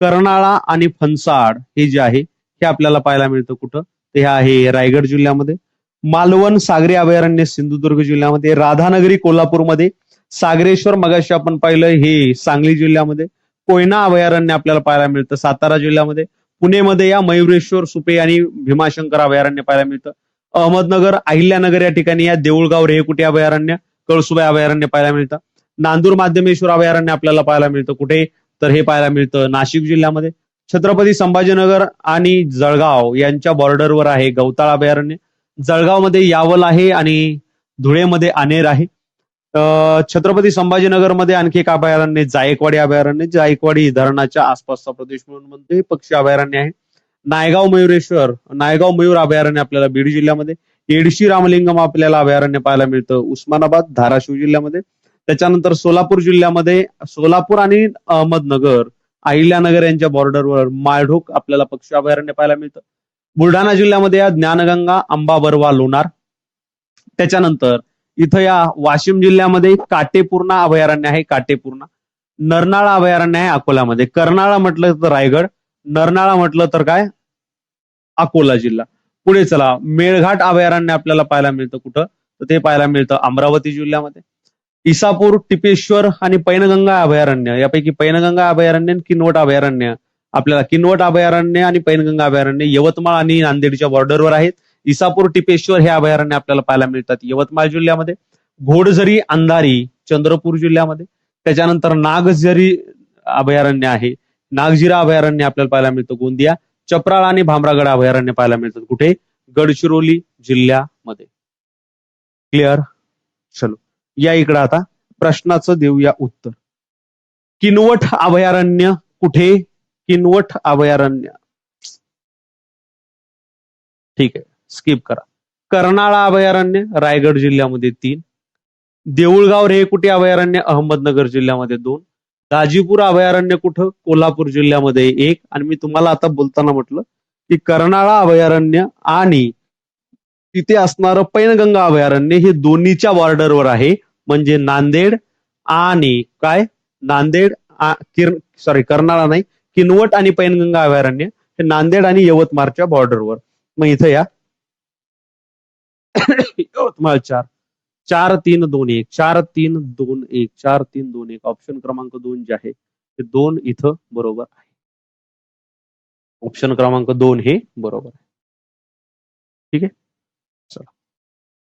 कर्नाळा आणि फणसाड हे जे आहे हे आपल्याला पाहायला मिळतं कुठं? ते आहे रायगड जिल्ह्यामध्ये. मालवण सागरी अभयारण्य सिंधुदुर्ग जिल्ह्यामध्ये. राधानगरी कोल्हापूरमध्ये. सागरेश्वर मगाशी आपण पाहिलं हे सांगली जिल्ह्यामध्ये. कोयना अभयारण्य आपल्याला पाहायला मिळतं सातारा जिल्ह्यामध्ये. पुणेमध्ये या मयुरेश्वर, सुपे आणि भीमाशंकर अभयारण्य पाहायला मिळतं. अहमदनगर, अहिल्यानगर या ठिकाणी या देऊळगाव रेहकुटे अभयारण्य, कळसुबाई अभयारण्य पाहायला मिळतं. नांदूर माध्यमेश्वर अभयारण्य आपल्याला पाहायला मिळतं कुठे? तर हे पाहायला मिळतं नाशिक जिल्ह्यामध्ये. छत्रपती संभाजीनगर आणि जळगाव यांच्या बॉर्डरवर आहे गवताळ अभयारण्य. जळगावमध्ये यावल आहे आणि धुळेमध्ये आनेर आहे. छत्रपती संभाजीनगरमध्ये आणखी एक अभयारण्य जायकवाडी अभयारण्य. जायकवाडी धरणाच्या आसपासचा प्रदेश म्हणून म्हणतो, हे पक्षी अभयारण्य आहे. नायगाव मयूर अभयारण्य आपल्याला बीड जिल्ह्यामध्ये. एडशी रामलिंगम आपल्याला अभयारण्य पाहायला मिळतं उस्मानाबाद, धाराशिव जिल्ह्यामध्ये. त्याच्यानंतर सोलापूर जिल्ह्यामध्ये सोलापूर आणि अहमदनगर अहिल्यानगर यांच्या बॉर्डरवर माळढोक आपल्याला पक्षी अभयारण्य पाहायला मिळतं. बुलढाणा जिल्ह्यामध्ये या ज्ञानगंगा, अंबा, बरवा, लोणार. त्याच्यानंतर इथं या वाशिम जिल्ह्यामध्ये काटेपूर्णा अभयारण्य आहे, काटेपूर्णा. नरनाळा अभयारण्य आहे अकोल्यामध्ये. कर्नाळा म्हटलं तर रायगड, नरनाळा म्हटलं तर काय अकोला जिल्हा. पुढे चला, मेळघाट अभयारण्य आपल्याला पाहायला मिळतं कुठं, तर ते पाहायला मिळतं अमरावती जिल्ह्यामध्ये. इसापूर, टिपेश्वर आणि पैनगंगा अभयारण्य, यापैकी पैनगंगा अभयारण्य आणि किनवट अभयारण्य आपल्याला, किनवट अभयारण्य आणि पैनगंगा अभयारण्य यवतमाळ आणि नांदेडच्या बॉर्डरवर आहेत. इसापूर, टिपेश्वर हे अभयारण्य आपल्याला पाहायला मिळतात यवतमाळ जिल्ह्यामध्ये. घोडझरी, अंधारी चंद्रपूर जिल्ह्यामध्ये. त्याच्यानंतर नागझरी अभयारण्य आहे, नागझिरा अभयारण्य आपल्याला पाहायला मिळतं गोंदिया. चप्राळ आणि भामरागड अभयारण्य पाहायला मिळतात कुठे, गडचिरोली जिल्ह्यामध्ये. क्लिअर. चलो या इकडं आता प्रश्नाचं देऊया उत्तर. किनवट अभयारण्य कुठे, किनवट अभयारण्य, ठीक आहे स्किप करा. कर्नाळा अभयारण्य रायगड जिल्ह्यामध्ये 3. देऊळगाव रेकुटे अभयारण्य अहमदनगर जिल्ह्यामध्ये 2. दाजीपूर अभयारण्य कुठं, कोल्हापूर जिल्ह्यामध्ये 1. आणि मी तुम्हाला आता बोलताना म्हटलं की कर्नाळा अभयारण्य आणि तिथे असणारं पैनगंगा अभयारण्य हे दोन्हीच्या बॉर्डरवर आहे. म्हणजे नांदेड आणि काय, नांदेड कर्नाळा नाही, किनवट आणि पैनगंगा अभयारण्य हे नांदेड आणि यवतमाळच्या बॉर्डरवर. मग इथं या यवतमाळ 4, 4, 3, 2, 1, 4, 3, 2, 1, 4, 3, 2, 1. ऑप्शन क्रमांक 2 जे आहे ते 2 इथं बरोबर आहे. ऑप्शन क्रमांक 2 हे बरोबर आहे. ठीक आहे, चला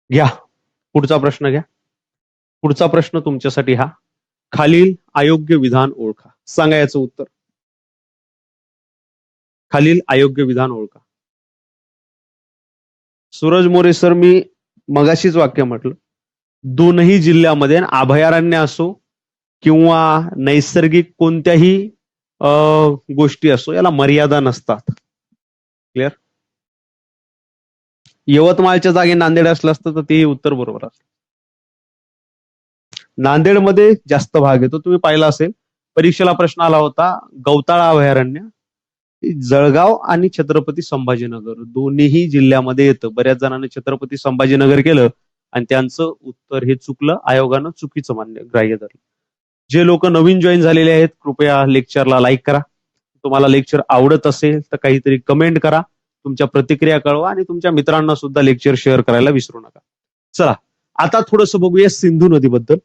घ्या पुढचा प्रश्न घ्या. पुढचा प्रश्न तुमच्यासाठी हा, खालील अयोग्य विधान ओळखा. सांगा याचं उत्तर. खालील अयोग्य विधान ओळखा. सूरज मोरे सर, मी मगाशीच वाक्य म्हटलं, दोनही जिल्ह्यामध्ये अभयारण्य असो किंवा नैसर्गिक कोणत्याही गोष्टी असो, याला मर्यादा नसतात. क्लिअर. यवतमाळच्या जागी नांदेड असलं असतं तर ते उत्तर बरोबर असतं. नांदेडमध्ये जास्त भाग येतो. तुम्ही पाहिला असेल परीक्षेला प्रश्न आला होता, गवताळा अभयारण्य जळगाव आणि छत्रपती संभाजीनगर दोन्ही जिल्ह्यामध्ये येतं. बऱ्याच जणांनी छत्रपती संभाजीनगर केलं आणि त्यांचं उत्तर हे चुकलं, आयोगानं चुकीचं ग्राह्य धरलं. जे लोक नवीन जॉईन झालेले आहेत कृपया लेक्चरला लाईक करा. तुम्हाला लेक्चर आवडत असेल तर काहीतरी कमेंट करा, तुमच्या प्रतिक्रिया कळवा आणि तुमच्या मित्रांना सुद्धा लेक्चर शेअर करायला विसरू नका. चला आता थोडंसं बघूया सिंधू नदीबद्दल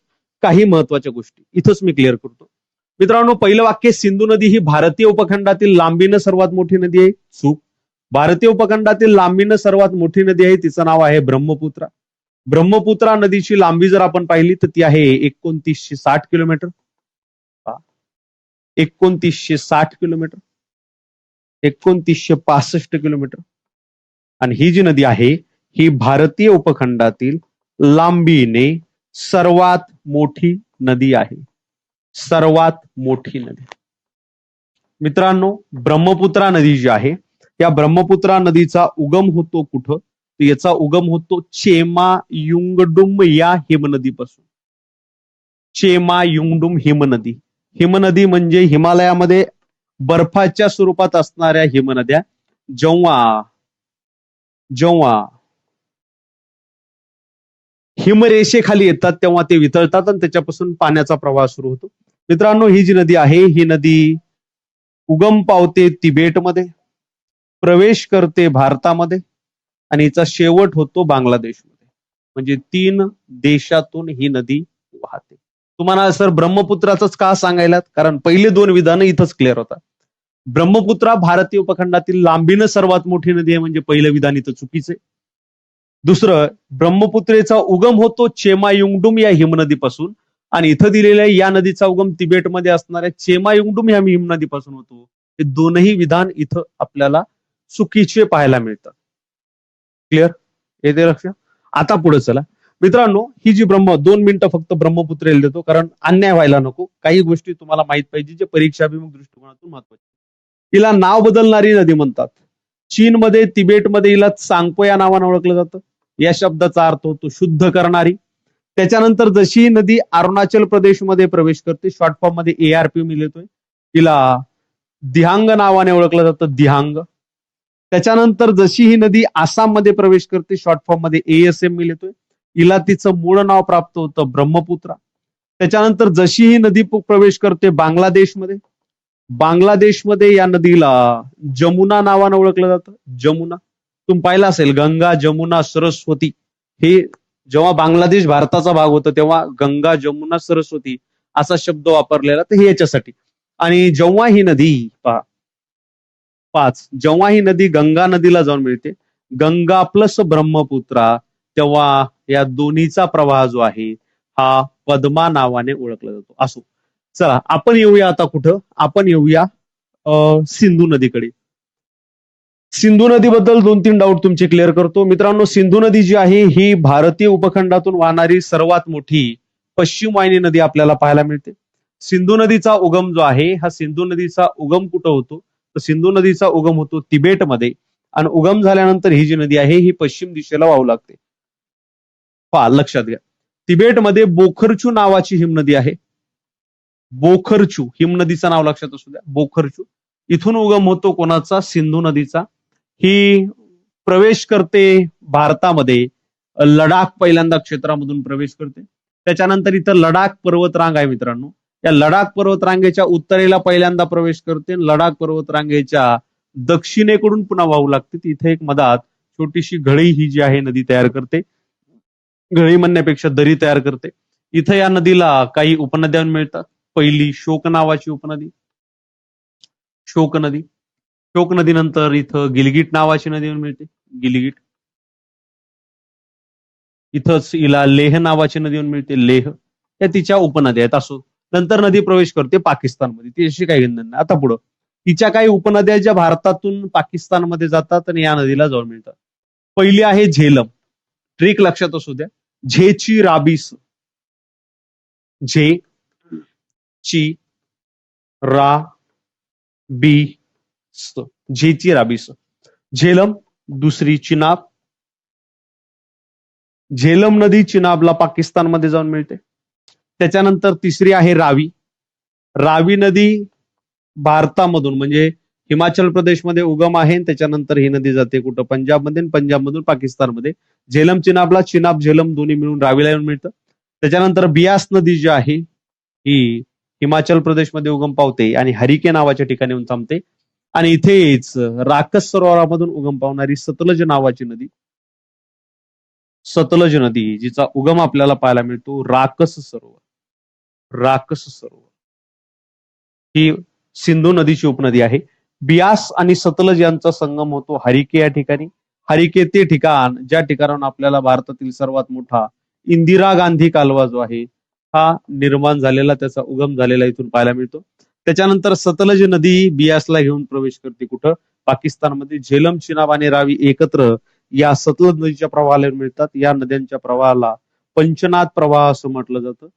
काही महत्वाच्या गोष्टी. इथंच मी क्लिअर करतो. मित्रांनो, पहिलं वाक्य, सिंधू नदी ही भारतीय उपखंडातील लांबीनं सर्वात मोठी नदी आहे. चूक. भारतीय उपखंडातील लांबीनं सर्वात मोठी नदी आहे, तिचं नाव आहे ब्रह्मपुत्रा. ब्रह्मपुत्रा नदीची लांबी जर आपण पाहिली तर ती आहे 2960 किलोमीटर. 2960 kilometre, 2965 kilometre. आणि ही जी नदी आहे ही भारतीय उपखंडातील लांबीने सर्वात मोठी नदी आहे. सर्वात मोठी नदी. मित्रांनो, ब्रह्मपुत्रा नदी जी आहे या ब्रह्मपुत्रा नदीचा उगम होतो कुठं, तर याचा उगम होतो चेमायुंगडुम या हिमनदीपासून. चेमायुंगडुम हिमनदी. हिमनदी म्हणजे हिमालयामध्ये बर्फाच्या स्वरूपात असणाऱ्या हिमनद्या जेव्हा हिमरेषेखाली येतात तेव्हा ते वितळतात आणि त्याच्यापासून पाण्याचा प्रवाह सुरू होतो. मित्रांनो, ही जी नदी आहे ही नदी उगम पावते तिबेटमध्ये, प्रवेश करते भारतामध्ये आणि हिचा शेवट होतो बांगलादेशमध्ये. म्हणजे 3 देशातून ही नदी वाहते. तुम्हाला सर ब्रह्मपुत्राच का सांगायला, कारण पहिले 2 विधान इथंच क्लिअर होतात. ब्रह्मपुत्रा भारतीय उपखंडातील लांबीनं सर्वात मोठी नदी आहे म्हणजे पहिलं विधान इथं चुकीचं आहे. दुसरं, ब्रह्मपुत्रेचा उगम होतो चेमायुंगडुम या हिमनदीपासून आणि इथं दिलेल्या या नदीचा उगम तिबेटमध्ये असणाऱ्या चेमायुंगडुम या हिमनदीपासून होतो. हे दोनही विधान इथं आपल्याला चुकीचे पाहायला मिळतात. क्लिअर, येते लक्ष. आता पुढे चला मित्रांनो, ही जी 2 मिनिटं फक्त ब्रह्मपुत्रेला देतो कारण अन्याय व्हायला नको. काही गोष्टी तुम्हाला माहित पाहिजे जे परीक्षाभिमुख दृष्टिकोनातून महत्वाचे. हिला नाव बदलणारी नदी म्हणतात. चीनमध्ये, तिबेटमध्ये हिला चांगपो या नावाने ओळखलं जातं. या शब्दाचा अर्थ होतो शुद्ध करणारी. त्याच्यानंतर जशी नदी अरुणाचल प्रदेशमध्ये प्रवेश करते, शॉर्ट फॉर्म मध्ये ARP लिहितोय, तिला दिहांग नावाने ओळखलं जातं, दिहांग. त्याच्यानंतर जशी ही नदी आसाममध्ये प्रवेश करते, शॉर्ट फॉर्म मध्ये ASM लिहितोय, हिला तिचं मूळ नाव प्राप्त होतं ब्रह्मपुत्रा. त्याच्यानंतर जशी ही नदी प्रवेश करते बांगलादेशमध्ये, बांगलादेशमध्ये या नदीला जमुना नावानं ओळखलं जातं, जमुना. तुम्ही पाहिलं असेल गंगा, जमुना, सरस्वती, हे जेव्हा बांगलादेश भारताचा भाग होता तेव्हा गंगा, जमुना, सरस्वती असा शब्द वापरलेला, तर हे याच्यासाठी. आणि जेव्हा ही नदी पहा, 5 जेव्हा ही नदी गंगा नदीला जाऊन मिळते, गंगा प्लस ब्रह्मपुत्रा, तेव्हा या दोन्हीचा प्रवाह जो आहे हा पद्मा नावाने ओळखला जातो. असो, चला आपण येऊया आता कुठं, आपण येऊया सिंधू नदीकडे. सिंधू नदीबद्दल 2-3 डाऊट तुमचे क्लिअर करतो. मित्रांनो, सिंधू नदी जी आहे ही भारतीय उपखंडातून वाहणारी सर्वात मोठी पश्चिम वाहिनी नदी आपल्याला पाहायला मिळते. सिंधू नदीचा उगम जो आहे, हा सिंधू नदीचा उगम कुठं होतो, तर सिंधू नदीचा उगम होतो तिबेटमध्ये, आणि उगम झाल्यानंतर ही जी नदी आहे ही पश्चिम दिशेला वाहू लागते. पहा, लक्षात घ्या, तिबेटमध्ये बोखरचू नावाची हिमनदी आहे. बोखरचू हिमनदीचं नाव लक्षात असू द्या, बोखरचू. इथून उगम होतो कोणाचा, सिंधू नदीचा. ही प्रवेश करते भारतामध्ये, लडाख पहिल्यांदा क्षेत्रामधून प्रवेश करते. त्याच्यानंतर इथं लडाख पर्वतरांग आहे मित्रांनो, या लडाख पर्वतरांगेच्या उत्तरेला पहिल्यांदा प्रवेश करते, लडाख पर्वतरांगेच्या दक्षिणेकडून पुन्हा वाहू लागते. इथे एक मधात छोटीशी घळी ही जी आहे नदी तयार करते, घळी म्हणण्यापेक्षा दरी तयार करते. इथं या नदीला काही उपनद्या मिळतात. पहिली शोक नावाची उपनदी, शोक नदी. शोक नदीनंतर इथं गिलगिट नावाची नदी मिळते, गिलगिट. इथंच हिला लेह नावाची नदी मिळते, लेह. या तिच्या उपनद्या आहेत. असो, नंतर नदी प्रवेश करते पाकिस्तानमध्ये, ती अशी काही गंध नाही. आता पुढं तिच्या काही उपनद्या ज्या भारतातून पाकिस्तानमध्ये जातात आणि या नदीला जाऊन मिळतात. पहिली आहे झेलम. ट्रिक लक्षात असू द्या, झेची राबीस, झे ची रा बी झेची राबीस, झेलम. दुसरी चिनाब, झेलम नदी चिनाबला पाकिस्तानमध्ये जाऊन मिळते. त्याच्यानंतर तिसरी आहे रावी. रावी नदी भारतामधून म्हणजे हिमाचल प्रदेशमध्ये उगम आहे, त्याच्यानंतर ही नदी जाते कुठं, पंजाबमध्ये, पंजाबमधून पाकिस्तानमध्ये. झेलम चिनाबला, चिनाब झेलम दोन्ही मिळून रावीला येऊन मिळतं. त्याच्यानंतर बियास नदी जी आहे ही हिमाचल प्रदेशमध्ये उगम पावते आणि हरिके नावाच्या ठिकाणी येऊन थांबते. आणि इथेच राकस सरोवरामधून उगम पावणारी सतलज नावाची नदी, सतलज नदी, जिचा उगम आपल्याला पाहायला मिळतो राकस सरोवर, राकस सरोवर. ही सिंधू नदीची उपनदी आहे. बियास आणि सतलज यांचा संगम होतो हरिके या ठिकाणी. हरिके ते ठिकाण ज्या ठिकाणाहून आपल्याला भारतातील सर्वात मोठा इंदिरा गांधी कालवा जो आहे हा निर्माण झालेला, त्याचा उगम झालेला इथून पाहायला मिळतो. त्याच्यानंतर सतलज नदी बियासला घेऊन प्रवेश करते कुठं, पाकिस्तानमध्ये. झेलम, चिनाब आणि रावी एकत्र या सतलज नदीच्या प्रवाहाला मिळतात. या नद्यांच्या प्रवाहाला पंचनाद प्रवाह असं म्हटलं जातं.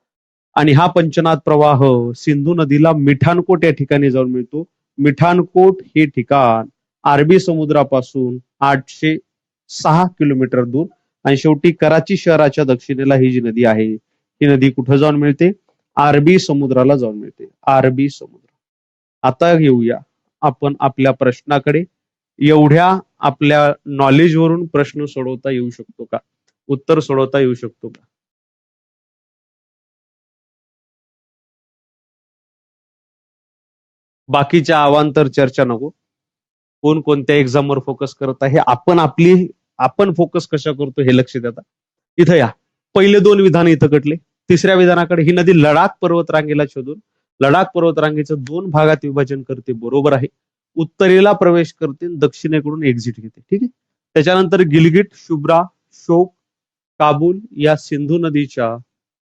आणि हा पंचनाद प्रवाह सिंधू नदीला मिठानकोट या ठिकाणी जाऊन मिळतो. मिठानकोट हे ठिकाण अरबी समुद्रापासून 806 किलोमीटर दूर, आणि शेवटी कराची शहराच्या दक्षिणेला ही जी नदी आहे ही नदी कुठं जाऊन मिळते, अरबी समुद्राला जाऊन मिळते, अरबी समुद्र. आता येऊया आपण आपल्या प्रश्नाकडे. एवढ्या आपल्या नॉलेजवरून प्रश्न सोडवता येऊ शकतो का, उत्तर सोडवता येऊ शकतो का? बाकीच्या अवांतर चर्चा नको. कोण कोणत्या एक्झामवर फोकस करत आहे, आपण फोकस कशा करतो हे लक्ष द्या. इथं या, पहिले 2 विधान इथं कटले. तिसऱ्या विधानाकडे, ही नदी लडाख पर्वतरांगेला छेदून लडाख पर्वतरांगेचं 2 भागात विभाजन करते, बरोबर आहे. उत्तरेला प्रवेश करते, दक्षिणेकडून एक्झिट घेते, ठीक आहे. त्याच्यानंतर गिलगिट, शुभ्रा, शोक, काबूल या सिंधू नदीच्या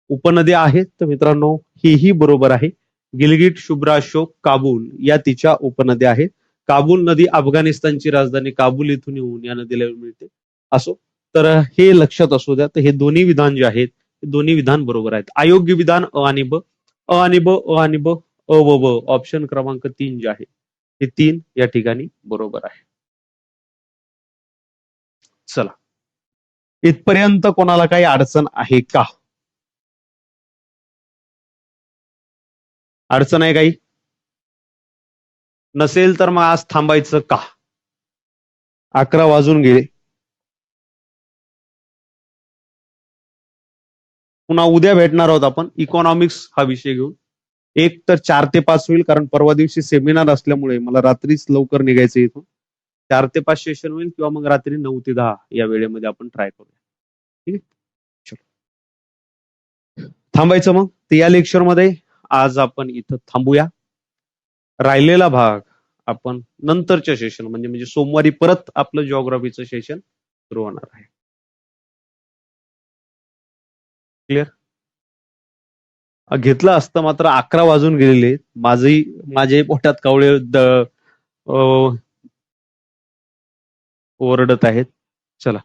उपनद्या आहेत. तर मित्रांनो, हेही बरोबर आहे. गिलगिट, शुभ्रा, शोक, काबूल या तिच्या उपनद्या आहेत. काबूल नदी अफगाणिस्तानची राजधानी काबूल इथून येऊन या नदीला मिळते. असो, तर हे लक्षात असू द्या. तर हे दोन्ही विधान जे आहेत, हे दोन्ही विधान बरोबर आहेत. अयोग्य विधान अ आणि ब, अ आणि ब, अ आणि ब, अ व ब, ऑप्शन क्रमांक 3 जे आहे हे 3 या ठिकाणी बरोबर आहे. चला, इथपर्यंत कोणाला काही अडचण आहे का? अडचण आहे काही? नसेल तर मग आज थांबायचं का? 11 वाजून गेले. पुन्हा उद्या भेटणार आहोत आपण इकॉनॉमिक्स हा विषय घेऊन. एक तर 4 ते 5 होईल, कारण परवा दिवशी सेमिनार असल्यामुळे मला रात्रीच लवकर निघायचं इथून. 4 ते 5 सेशन होईल किंवा मग रात्री 9 ते 10 या वेळेमध्ये आपण ट्राय करूया. ठीक आहे, चलो थांबायचं मग. तर या लेक्चरमध्ये आज आपण इथं थांबूया. राहिलेला भाग आपण नंतरच्या सेशन म्हणजे सोमवारी परत आपलं जिओग्राफीचं सेशन सुरू होणार आहे. क्लिअर? घेतलं असतं मात्र 11 वाजून गेलेले. माझे पोटात कावळे ओरडत आहेत. चला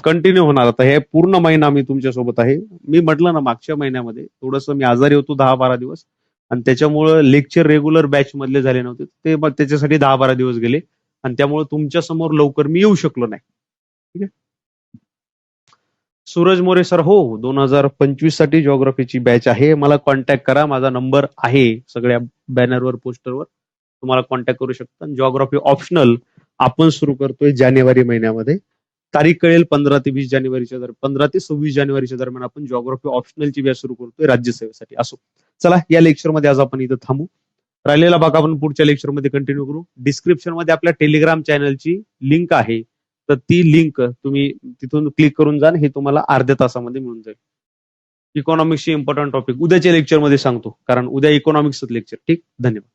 कंटिन्यू होणार. आता हे पूर्ण महिना मी तुमच्यासोबत आहे. मी म्हटलं ना मागच्या महिन्यामध्ये थोडंसं मी आजारी होतो 10-12 दिवस, आणि त्याच्यामुळं लेक्चर रेग्युलर बॅच मधले झाले नव्हते. ते मग त्याच्यासाठी 10-12 दिवस गेले, आणि त्यामुळे तुमच्या समोर लवकर मी येऊ शकलो नाही. ठीक आहे. सूरज मोरे सर, हो 2025 साठी जिओग्राफीची बॅच आहे. मला कॉन्टॅक्ट करा. माझा नंबर आहे सगळ्या बॅनरवर, पोस्टरवर. तुम्हाला कॉन्टॅक्ट करू शकता. जिओग्राफी ऑप्शनल आपण सुरू करतोय जानेवारी महिन्यामध्ये. तारीख कळेल 15 ते 20 जानेवारीच्या दरम्यान, 15 ते 26 जानेवारीच्या दरम्यान आपण जिओग्राफी ऑप्शनलची बॅच सुरू करतोय राज्यसेवेसाठी. असो, चला या लेक्चरमध्ये आज आपण इथं थांबू. राहिलेला भाग आपण पुढच्या लेक्चरमध्ये कंटिन्यू करू. डिस्क्रिप्शन मध्ये आपल्या टेलिग्राम चॅनलची लिंक आहे, तर ती लिंक तुम्ही तिथून क्लिक करून जा. हे तुम्हाला अर्ध्या तासामध्ये मिळून जाईल. इकॉनॉमिक्सचे इम्पॉर्टंट टॉपिक उद्याच्या लेक्चरमध्ये सांगतो, कारण उद्या इकॉनॉमिक्सच लेक्चर. ठीक, धन्यवाद.